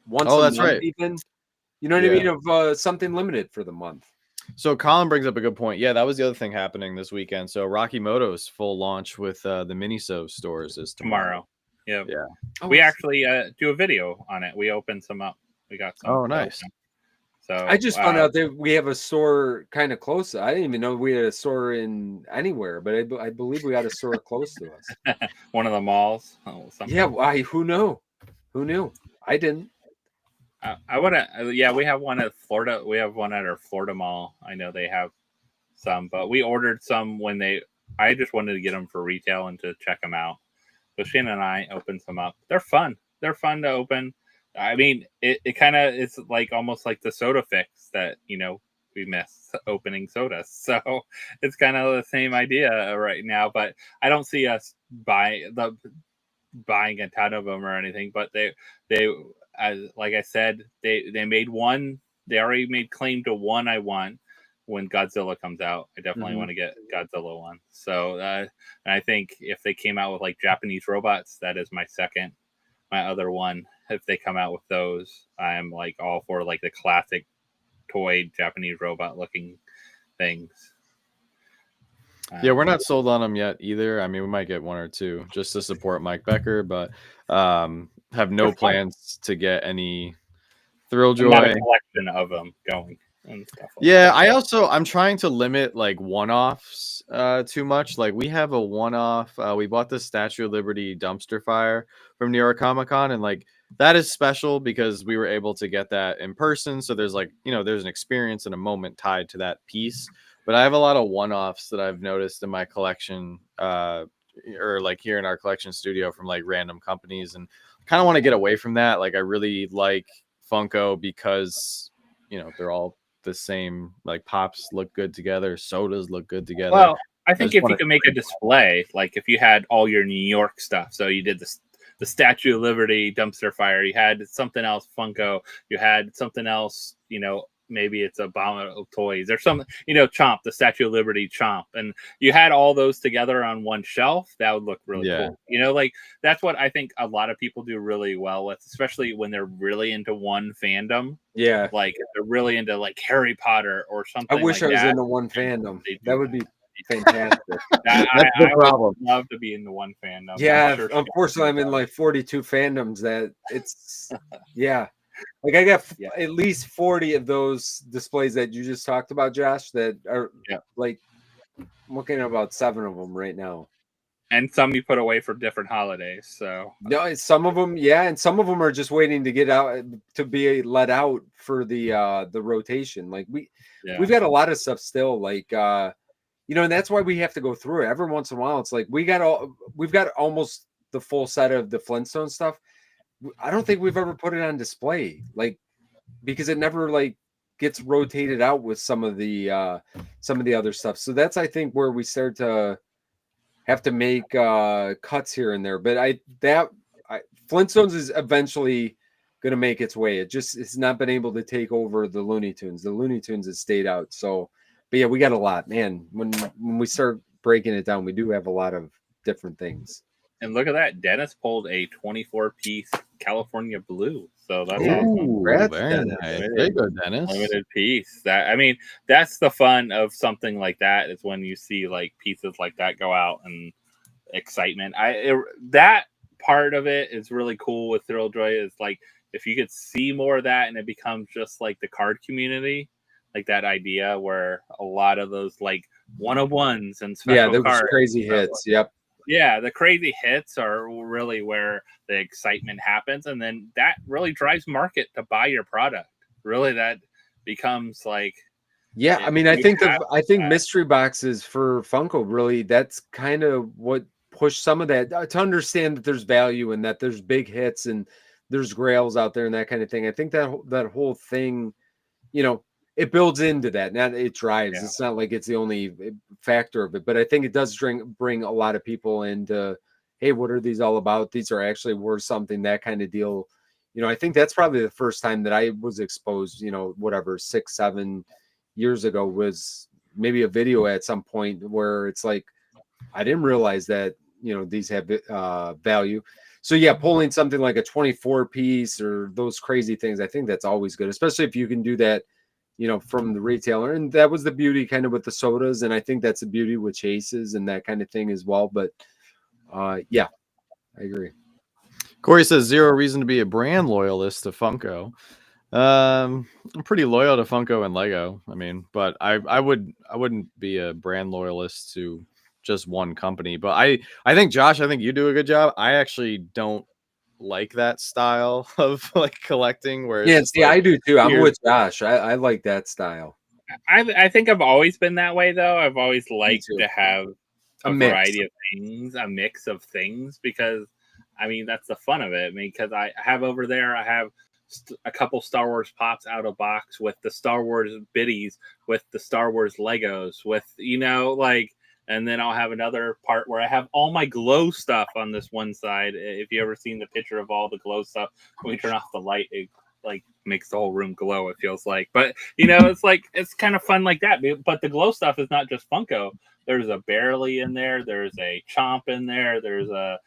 once a that's month right. even. You know what I mean? Of something limited for the month. So Colin brings up a good point. Yeah, that was the other thing happening this weekend. So Rocky Moto's full launch with the Miniso stores is tomorrow. Yeah. Yeah. We actually do a video on it. We opened some up. We got some. Oh, nice. So I just found out that we have a store kind of close. I didn't even know we had a store in anywhere, but I believe we got a store close to us. One of the malls. Yeah, why? Who knew? Who knew? I didn't. I want to. Yeah, we have one at Florida. We have one at our Florida mall. I know they have some, but we ordered some when I just wanted to get them for retail and to check them out. So Shannon and I opened some up. They're fun. They're fun to open. I mean, it kind of is like almost like the soda fix that we miss opening sodas. So it's kind of the same idea right now. But I don't see us buying a ton of them or anything. But they like I said, they made one. They already made claim to one I want when Godzilla comes out. I definitely want to get Godzilla one. So and I think if they came out with like Japanese robots, that is my other one. If they come out with those, I'm like all for like the classic toy Japanese robot looking things. Yeah, we're not sold on them yet either. I mean, we might get one or two just to support Mike Becker, but have no plans to get any Thrill Joy. Not a collection of them going and stuff. I'm trying to limit like one-offs too much. Like we have a one-off. We bought the Statue of Liberty dumpster fire from New York Comic Con, and like that is special because we were able to get that in person. So there's like there's an experience and a moment tied to that piece. But I have a lot of one-offs that I've noticed in my collection, or like here in our collection studio from like random companies, and kind of want to get away from that. Like I really like Funko because they're all the same. Like pops look good together, sodas look good together. Well, I think if you could make a display, like if you had all your New York stuff, so you did the Statue of Liberty dumpster fire, you had something else Funko, you had something else, maybe it's a bomb of toys or something, Chomp, the Statue of Liberty Chomp, and you had all those together on one shelf, that would look really cool. Like that's what I think a lot of people do really well with, especially when they're really into one fandom. Yeah, like if they're really into like Harry Potter or something. I wish like I was that. into one fandom. That would be fantastic. That's the problem. Would love to be in the one fandom. Yeah, unfortunately, I'm in like 42 fandoms. That it's like I got at least 40 of those displays that you just talked about, Josh. That are like I'm looking at about 7 of them right now. And some you put away for different holidays. So no, some of them, and some of them are just waiting to get out to be let out for the rotation. Like we've got a lot of stuff still, like and that's why we have to go through it every once in a while. It's like we've got almost the full set of the Flintstone stuff. I don't think we've ever put it on display, like because it never like gets rotated out with some of the other stuff. So that's I think where we start to have to make cuts here and there. But Flintstones is eventually going to make its way. It's not been able to take over the Looney Tunes. The Looney Tunes has stayed out. So, but yeah, we got a lot, man. When we start breaking it down, we do have a lot of different things. And look at that. Dennis pulled a 24-piece California Blue. So that's awesome. Very nice. There you go, Dennis. Limited piece. That's the fun of something like that, is when you see like pieces like that go out and excitement. That part of it is really cool with Thrill Joy, is like if you could see more of that and it becomes just like the card community, like that idea where a lot of those like 101s and special those cards, crazy hits. Yep. Yeah, the crazy hits are really where the excitement happens, and then that really drives market to buy your product. Really, that becomes like I mean, I think mystery boxes for Funko, really, that's kind of what pushed some of that to understand that there's value and that there's big hits and there's grails out there and that kind of thing. I think that whole thing, you know, it builds into that. Now it drives. Yeah. It's not like it's the only factor of it, but I think it does bring a lot of people into, hey, what are these all about? These are actually worth something, that kind of deal. You know, I think that's probably the first time that I was exposed, you know, whatever, 6-7 years ago, was maybe a video at some point where it's like, I didn't realize that, you know, these have value. So yeah, pulling something like a 24 piece or those crazy things, I think that's always good, especially if you can do that, you know, from the retailer. And that was the beauty kind of with the sodas. And I think that's the beauty with chases and that kind of thing as well. But yeah, I agree. Corey says 0 reason to be a brand loyalist to Funko. I'm pretty loyal to Funko and Lego. I mean, but I wouldn't be a brand loyalist to just one company. But I think, Josh, I think you do a good job. I actually don't like that style of like collecting where it's Yeah, just see, like, I do too. I'm here's- with Josh. I like that style. I think I've always been that way though. I've always liked too. to have A a mix. variety of things, a mix of things, because I mean that's the fun of it. I mean, because I have over there, I have a couple Star Wars pops out of box with the Star Wars biddies, with the Star Wars Legos, with, you know, like, and then I'll have another part where I have all my glow stuff on this one side. If you ever seen the picture of all the glow stuff, when we turn off the light, it like makes the whole room glow, it feels like. But you know, it's like, it's kind of fun like that. But the glow stuff is not just Funko. There's a Barely in there, there's a Chomp in there, there's a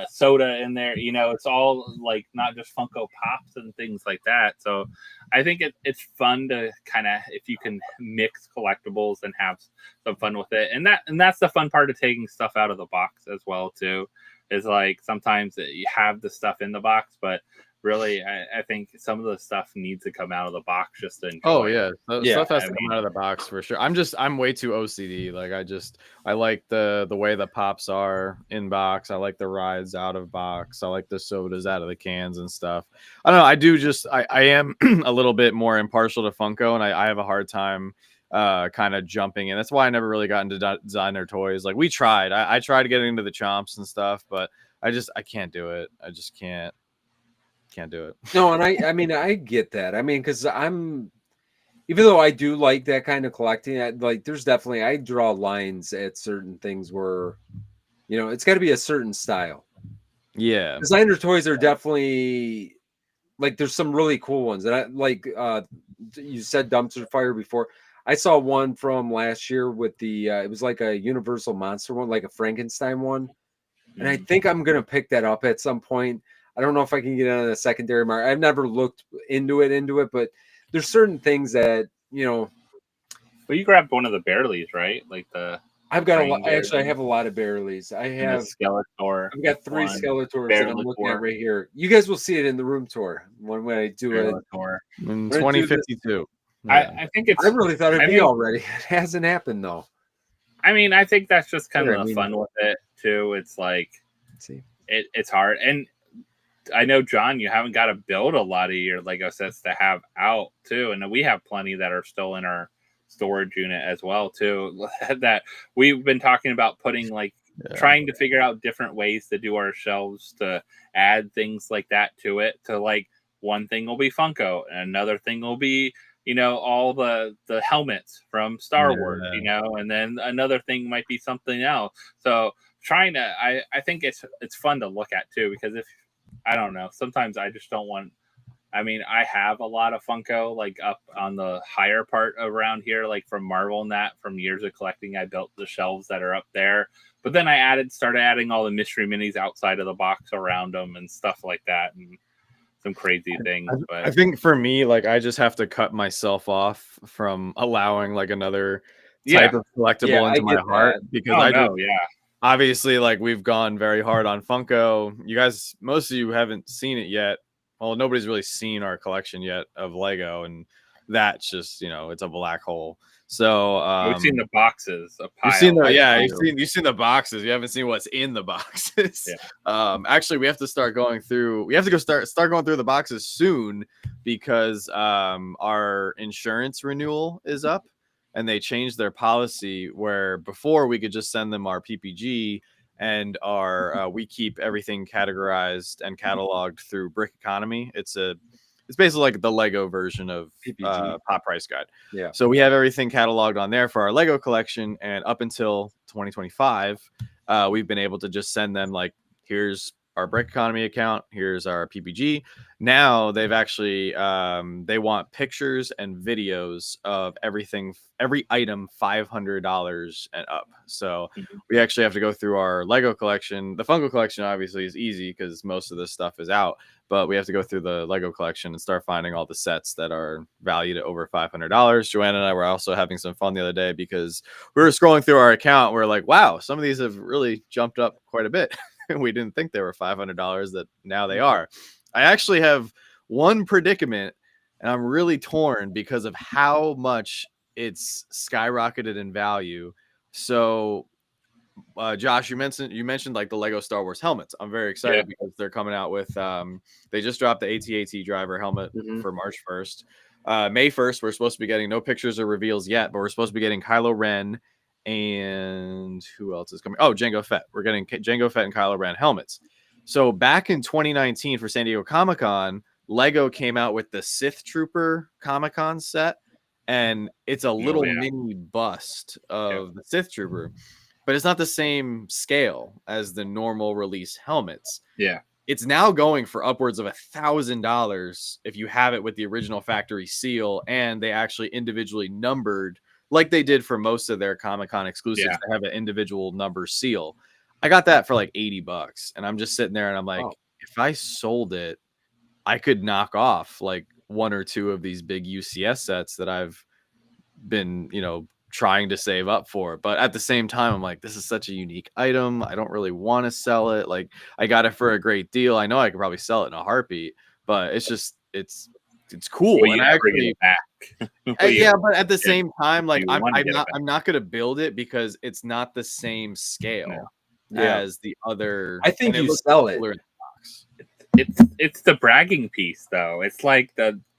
soda in there. You know, it's all like not just Funko Pops and things like that. So I think it's fun to kind of, if you can mix collectibles and have some fun with it. And that's the fun part of taking stuff out of the box as well too, is like sometimes you have the stuff in the box, but really I think some of the stuff needs to come out of the box just to enjoy. Oh yeah, stuff has I to mean, come out of the box for sure. I'm way too OCD. Like I like the way the pops are in box. I like the rides out of box. I like the sodas out of the cans and stuff. I don't know. I am a little bit more impartial to Funko, and I have a hard time kind of jumping in. That's why I never really got into designer toys. Like we tried. I tried getting into the chomps and stuff, but I can't do it. I just can't do it. No, and I mean, I get that. I mean, because even though I do like that kind of collecting, like there's definitely, I draw lines at certain things where, you know, it's got to be a certain style. Yeah, Designer toys are definitely, like, there's some really cool ones. And I like, you said dumpster fire before. I saw one from last year with the, it was like a Universal Monster one, like a Frankenstein one. And I think I'm going to pick that up at some point. I don't know if I can get it on a secondary market. I've never looked into it, but there's certain things that, you know. Well, you grabbed one of the Bareleys, right? Like I've got a lot. Actually, I have a lot of Bareleys. I have Skeletor. I've got 3 Skeletors that I'm looking at right here. You guys will see it in the room tour when I do it in 2052. I think it's. I really thought it'd be already. It hasn't happened though. I mean, I think that's just kind of the fun with it too. It's like, it's hard, and I know, John, you haven't got to build a lot of your Lego sets to have out too, and we have plenty that are still in our storage unit as well too. That we've been talking about putting, like, trying to figure out different ways to do our shelves to add things like that to it. To, like, one thing will be Funko, and another thing will be, you know, all the helmets from Star Wars, you know, and then another thing might be something else. So trying to, I think it's fun to look at too, because if, I don't know, sometimes I just don't want, I mean, I have a lot of Funko, like, up on the higher part around here, like from Marvel and that, from years of collecting. I built the shelves that are up there, but then I started adding all the mystery minis outside of the box around them and stuff like that, and some crazy things. But I think for me, like, I just have to cut myself off from allowing like another type of collectible into my heart, because obviously, like, we've gone very hard on Funko. You guys, most of you haven't seen it yet. Well, nobody's really seen our collection yet of Lego, and that's just, you know, it's a black hole. So we've seen the boxes. You've seen the boxes. You haven't seen what's in the boxes. Actually, we have to start going through. We have to start going through the boxes soon, because our insurance renewal is up. And they changed their policy where before we could just send them our PPG and we keep everything categorized and cataloged through Brick Economy. It's basically like the Lego version of PPG. Pop Price Guide. Yeah. So we have everything cataloged on there for our Lego collection, and up until 2025, we've been able to just send them like, here's our Brick Economy account, here's our PPG. Now they've actually they want pictures and videos of everything, every item $500 and up. So we actually have to go through our Lego collection. The Funko collection obviously is easy because most of this stuff is out, but we have to go through the Lego collection and start finding all the sets that are valued at over $500. Joanna and I were also having some fun the other day because we were scrolling through our account. We're like, wow, some of these have really jumped up quite a bit. We didn't think they were $500 that now they are. I actually have one predicament, and I'm really torn because of how much it's skyrocketed in value. So Josh, you mentioned like the Lego Star Wars helmets. I'm very excited because they're coming out with they just dropped the AT-AT driver helmet for March 1st. May 1st, we're supposed to be getting, no pictures or reveals yet, but we're supposed to be getting Kylo Ren, and who else is coming? Oh, Jango Fett. We're getting Jango Fett and Kylo Ren helmets. So back in 2019 for San Diego Comic-Con, Lego came out with the Sith Trooper Comic-Con set, and it's a little mini bust of the Sith Trooper, but it's not the same scale as the normal release helmets. Yeah. It's now going for upwards of $1,000 if you have it with the original factory seal, and they actually individually numbered, like they did for most of their Comic-Con exclusives. They have an individual number seal. I got that for like $80, and I'm just sitting there and I'm like, if I sold it, I could knock off like one or two of these big UCS sets that I've been, trying to save up for. But at the same time, I'm like, this is such a unique item. I don't really want to sell it. Like, I got it for a great deal. I know I could probably sell it in a heartbeat, but it's just, it's cool. Will and you I ever get actually, it back? but at the same time, like I'm not going to build it because it's not the same scale as the other. I think you sell it. It's the bragging piece though. It's like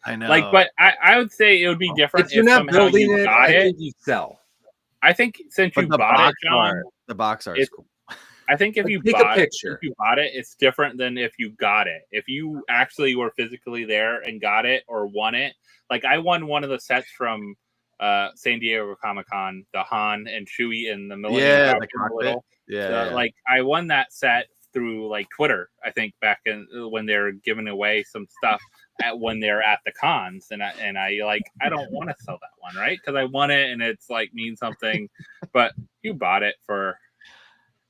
I know. Like, but I would say it would be different if you're not building you it. got I it. think you sell. I think since you bought it, John, the box art is cool. I think if you bought it, it's different than if you got it. If you actually were physically there and got it or won it, like I won one of the sets from San Diego Comic-Con, the Han and Chewie and the Millennium Falcon. Like I won that set through like Twitter, I think back in when they were giving away some stuff when they're at the cons, and I like I don't want to sell that one, right? Because I won it and it's like means something, but you bought it for,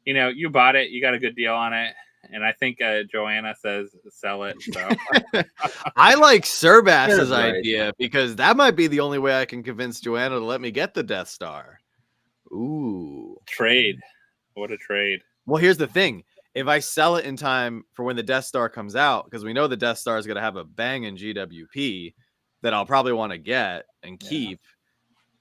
you bought it, you got a good deal on it, and I think Joanna says sell it. So I like Surbass's idea because that might be the only way I can convince Joanna to let me get the Death Star. Ooh, trade! What a trade! Well, here's the thing. If I sell it in time for when the Death Star comes out, because we know the Death Star is going to have a banging GWP that I'll probably want to get and keep,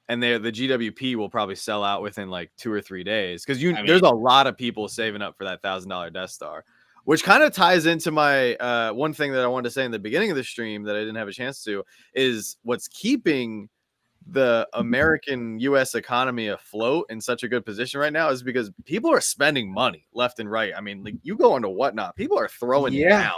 and the GWP will probably sell out within like 2 or 3 days, because there's a lot of people saving up for that $1,000 Death Star, which kind of ties into my one thing that I wanted to say in the beginning of the stream that I didn't have a chance to, is what's keeping the American U.S. economy afloat in such a good position right now is because people are spending money left and right. I mean, like you go into Whatnot, people are throwing down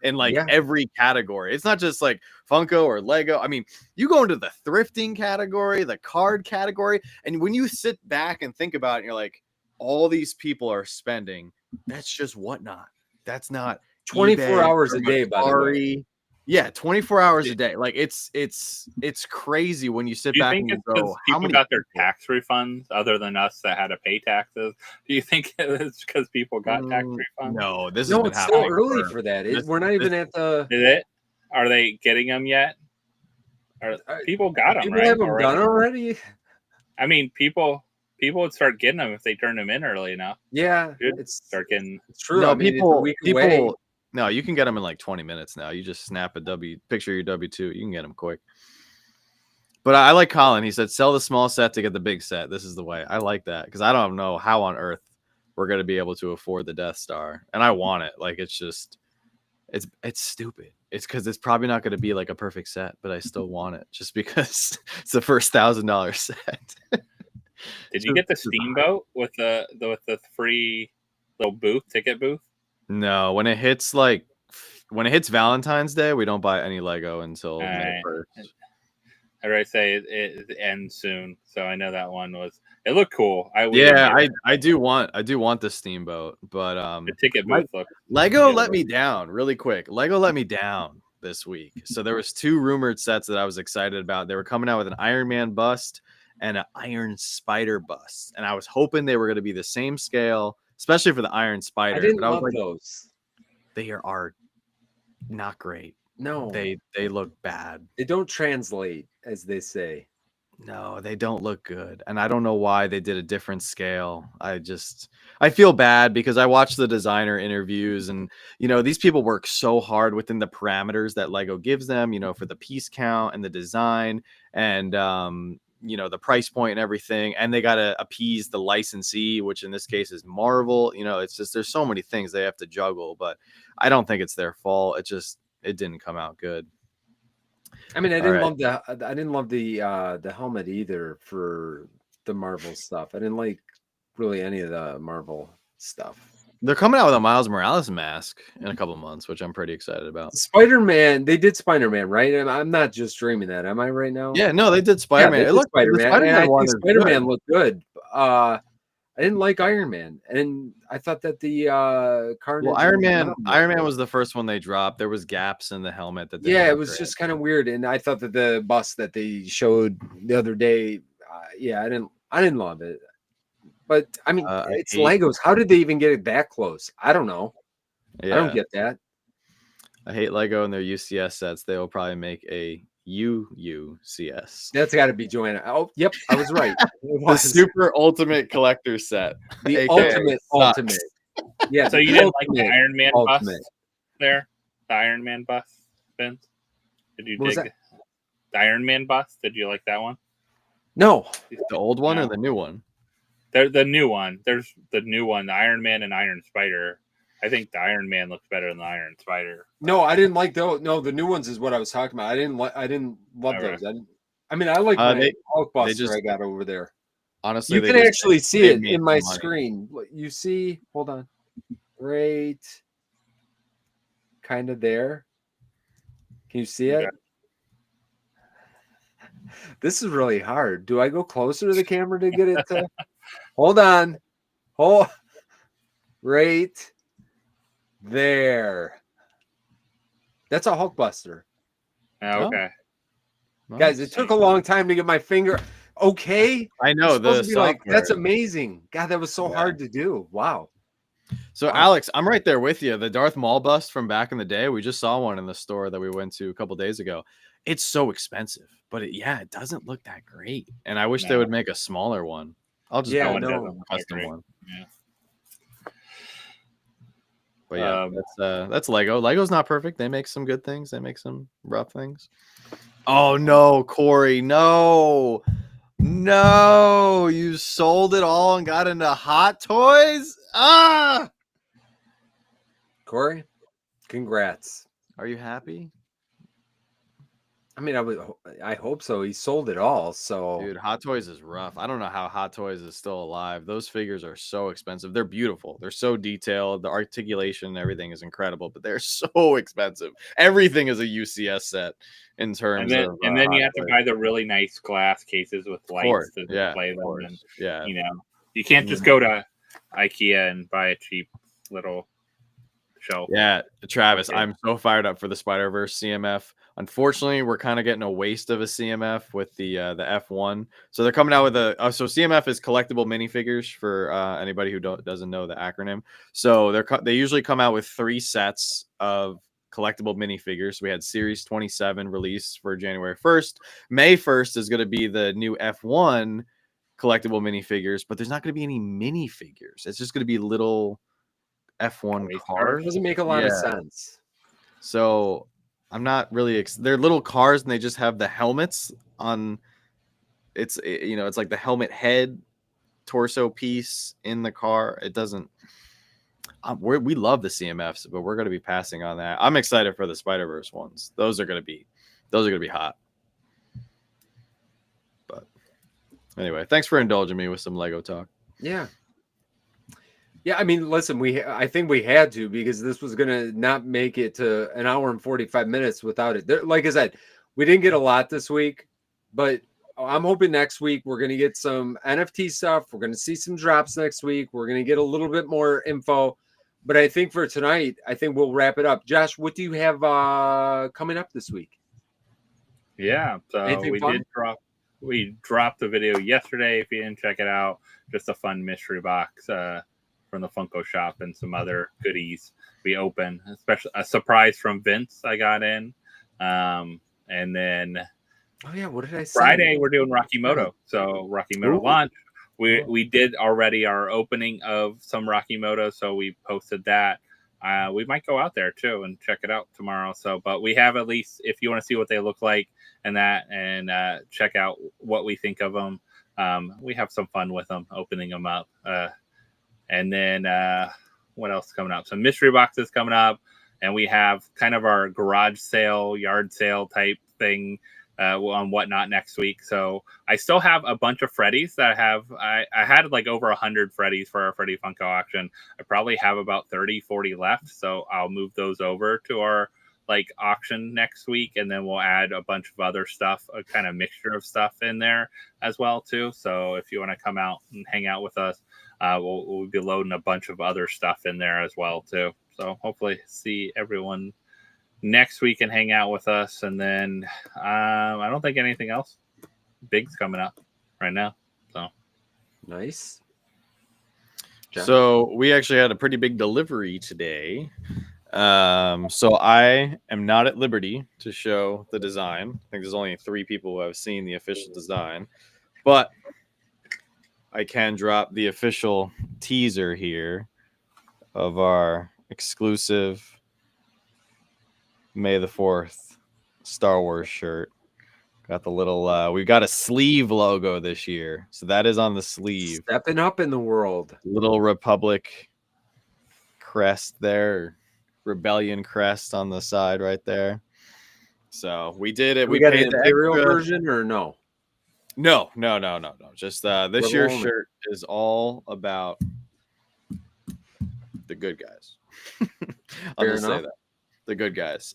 in like every category. It's not just like Funko or Lego. I mean, you go into the thrifting category, the card category, and when you sit back and think about it, you're like, all these people are spending. That's just Whatnot. That's not 24 eBay, hours a day, by the way. Yeah, 24 hours a day. Like it's crazy when you sit back and you go, how many got their tax refunds other than us that had to pay taxes? Do you think it's because people got tax refunds? No, it's so early for that. We're not even at the. Did it? Are they getting them yet? People got them? People have them done already. I mean, people would start getting them if they turn them in early enough. Yeah, it's true. No, I mean, people. No, you can get them in like 20 minutes now. You just snap picture your W-2. You can get them quick. But I like Colin. He said, sell the small set to get the big set. This is the way. I like that because I don't know how on earth we're going to be able to afford the Death Star. And I want it. Like, it's just, it's stupid. It's because it's probably not going to be like a perfect set, but I still want it just because it's the first $1,000 set. Did you get the Steamboat with the free little ticket booth? No, when it hits Valentine's Day, we don't buy any Lego until May 1st. I already say it ends soon, so I know that one was. It looked cool. I do want the Steamboat, but the ticket booth looked. Lego let me down really quick. Lego let me down this week. So there was 2 rumored sets that I was excited about. They were coming out with an Iron Man bust and an Iron Spider bust, and I was hoping they were going to be the same scale, especially for the Iron Spider. I didn't but love I was like, those. They are not great. No, they look bad. They don't translate, as they say. No, they don't look good. And I don't know why they did a different scale. I feel bad because I watched the designer interviews and, these people work so hard within the parameters that Lego gives them, for the piece count and the design and, the price point and everything. And they got to appease the licensee, which in this case is Marvel. It's just, there's so many things they have to juggle, but I don't think it's their fault. It didn't come out good. I mean, I didn't love the helmet either for the Marvel stuff. I didn't like really any of the Marvel stuff. They're coming out with a Miles Morales mask in a couple of months, which I'm pretty excited about. Spider-Man, they did Spider-Man, right? I'm not just dreaming that. Am I right now? Yeah, no, they did Spider-Man. Yeah, it looked Spider-Man. Spider-Man looked good. I didn't like Iron Man, and I thought that the Carnage. Well, Iron Man was the first one they dropped. There was gaps in the helmet that. It was just kind of weird, and I thought that the bust that they showed the other day, I didn't love it. But I mean, it's Legos. How did they even get it that close? I don't know. Yeah. I don't get that. I hate Lego and their UCS sets. They will probably make a UCS. That's got to be Joanna. Oh, yep, I was right. The super ultimate collector set. The ultimate. Yeah. So you didn't like the Iron Man bust there? The Iron Man bust, Vince? Did you dig the Iron Man bust? Did you like that one? No. The old one or the new one? The new one. There's the new one, the Iron Man and Iron Spider. I think the Iron Man looks better than the Iron Spider. No, I didn't like those. No, the new ones is what I was talking about. I didn't love those. I like my Hulkbuster I got over there. Honestly, you can actually see it in my screen. You see, hold on, right, kind of there. Can you see it? This is really hard. Do I go closer to the camera to get it to? Hold on. Right there. That's a Hulkbuster. Okay. Oh. Guys, it took a long time to get my finger. Okay. I know this. That's amazing. God, that was so hard to do. Wow. So Alex, I'm right there with you. The Darth Maul bust from back in the day. We just saw one in the store that we went to a couple days ago. It's so expensive, but it doesn't look that great. And I wish they would make a smaller one. I'll just go into a custom one. Yeah. But that's Lego. Lego's not perfect. They make some good things. They make some rough things. Oh no, Corey, no, you sold it all and got into Hot Toys. Corey, congrats. Are you happy? I mean, I hope so. He sold it all. So, dude, Hot Toys is rough. I don't know how Hot Toys is still alive. Those figures are so expensive. They're beautiful. They're so detailed. The articulation and everything is incredible, but they're so expensive. Everything is a UCS set in terms of. And then you have to buy the really nice glass cases with lights to display them. And, you can't just go to IKEA and buy a cheap little shelf. Yeah, Travis, I'm so fired up for the Spider-Verse CMF. Unfortunately, we're kind of getting a waste of a CMF with the F1. So they're coming out with so CMF is collectible minifigures for anybody who doesn't know the acronym. So they usually come out with 3 sets of collectible minifigures. We had Series 27 release for January 1st. May 1st is going to be the new F1 collectible minifigures, but there's not going to be any minifigures. It's just going to be little F1 cars. It doesn't make a lot of sense. So I'm not really. They're little cars, and they just have the helmets on. It's it's like the helmet head, torso piece in the car. It doesn't. We love the CMFs, but we're going to be passing on that. I'm excited for the Spider-Verse ones. Those are going to be hot. But anyway, thanks for indulging me with some Lego talk. Yeah, Yeah, I mean, listen, I think we had to because this was gonna not make it to an hour and 45 minutes without it. Like I said, we didn't get a lot this week, but I'm hoping next week we're gonna get some NFT stuff. We're gonna see some drops next week. We're gonna get a little bit more info. But I think for tonight, I think we'll wrap it up. Josh, what do you have coming up this week? Yeah, so Anything fun? we dropped the video yesterday. If you didn't check it out, just a fun mystery box from the Funko shop and some other goodies we opened, especially a surprise from Vince I got in. And then Oh yeah, what did I say? Friday we're doing Rocky Moto. So Rocky Moto launch. We did already our opening of some Rocky Moto, so we posted that. We might go out there too and check it out tomorrow. So, but we have at least, if you want to see what they look like and check out what we think of them. We have some fun with them, opening them up. And then what else coming up? Some mystery boxes coming up, and we have kind of our garage sale, yard sale type thing on Whatnot next week. So I still have a bunch of Freddies that I had like over 100 Freddies for our Freddy Funko auction. I probably have about 30-40 left, so I'll move those over to our like auction next week, and then we'll add a bunch of other stuff, a kind of mixture of stuff in there as well too. So if you want to come out and hang out with us, we'll be loading a bunch of other stuff in there as well too. So hopefully see everyone next week and hang out with us. And then I don't think anything else big's coming up right now. So nice. John? So we actually had a pretty big delivery today. So I am not at liberty to show the design. I think there's only 3 people who have seen the official design, but I can drop the official teaser here of our exclusive May the 4th Star Wars shirt. Got the little we've got a sleeve logo this year, so that is on the sleeve. Stepping up in the world. Little Republic crest there, Rebellion crest on the side right there. So we did it. We got an Imperial version or no? No. Just this year's shirt is all about the good guys. I'll just say that. The good guys.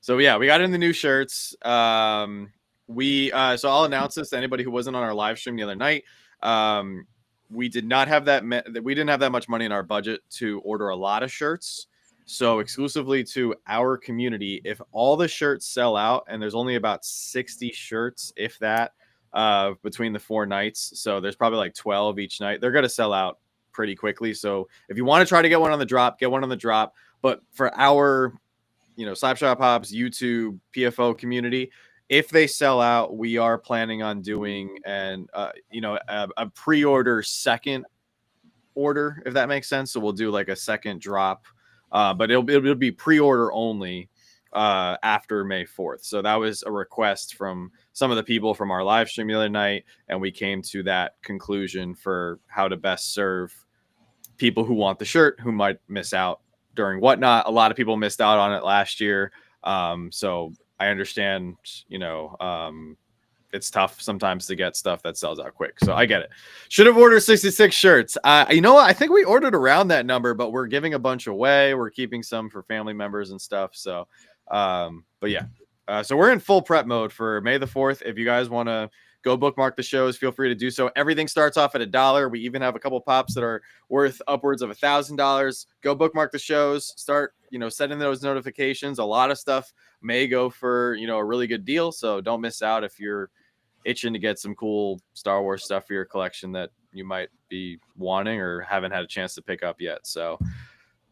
So yeah, we got in the new shirts. So I'll announce this to anybody who wasn't on our live stream the other night. We didn't have that much money in our budget to order a lot of shirts. So exclusively to our community, if all the shirts sell out, and there's only about 60 shirts, if that, between the 4 nights. So there's probably like 12 each night. They're going to sell out pretty quickly. So if you want to try to get one on the drop, get one on the drop. But for our, Slapshot Pops, YouTube, PFO community, if they sell out, we are planning on doing a pre-order second order, if that makes sense. So we'll do like a second drop, but it'll be pre-order only after May 4th. So that was a request from some of the people from our live stream the other night, and we came to that conclusion for how to best serve people who want the shirt, who might miss out during Whatnot. A lot of people missed out on it last year. So I understand, it's tough sometimes to get stuff that sells out quick. So I get it. Should have ordered 66 shirts. You know what? I think we ordered around that number, but we're giving a bunch away. We're keeping some for family members and stuff. So, but yeah. So we're in full prep mode for May the 4th. If you guys want to go bookmark the shows, feel free to do so. Everything starts off at $1. We even have a couple pops that are worth upwards of $1,000. Go bookmark the shows. Start, setting those notifications. A lot of stuff may go for, a really good deal. So don't miss out if you're itching to get some cool Star Wars stuff for your collection that you might be wanting or haven't had a chance to pick up yet. So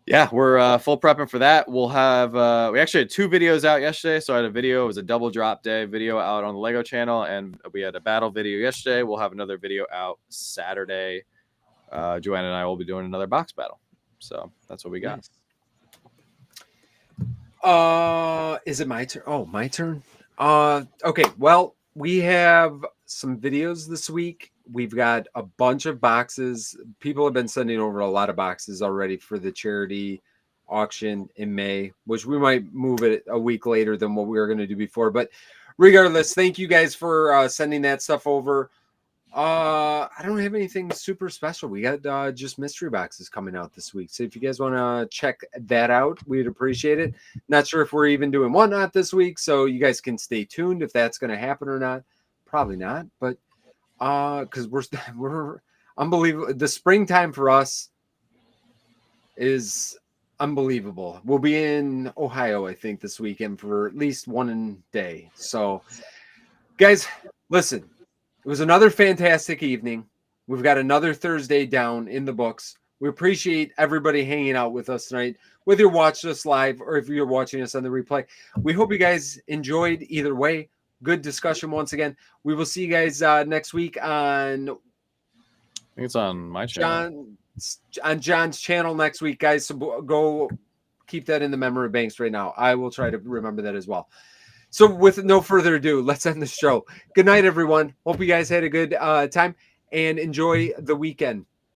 yeah, we're full prepping for that. We'll have we actually had 2 videos out yesterday. So I had a video, it was a double drop day video out on the Lego channel, and we had a battle video yesterday. We'll have another video out Saturday. Joanna and I will be doing another box battle. So that's what we got. Is it my turn? Oh, my turn. Okay, well, we have some videos this week. We've got a bunch of boxes. People have been sending over a lot of boxes already for the charity auction in May, which we might move it a week later than what we were going to do before. But regardless, thank you guys for sending that stuff over. I don't have anything super special. We got just mystery boxes coming out this week. So if you guys want to check that out, we'd appreciate it. Not sure if we're even doing whatnot this week, so you guys can stay tuned if that's going to happen or not. Probably not, but because we're unbelievable. The springtime for us is unbelievable. We'll be in Ohio, I think, this weekend for at least one day. So, guys, listen. It was another fantastic evening. We've got another Thursday down in the books. We appreciate everybody hanging out with us tonight, whether you're watching us live or if you're watching us on the replay. We hope you guys enjoyed either way. Good discussion once again. We will see you guys next week on I think it's on my channel. John's channel next week, guys. So go keep that in the memory banks right now. I will try to remember that as well. So with no further ado, let's end the show. Good night, everyone. Hope you guys had a good time and enjoy the weekend.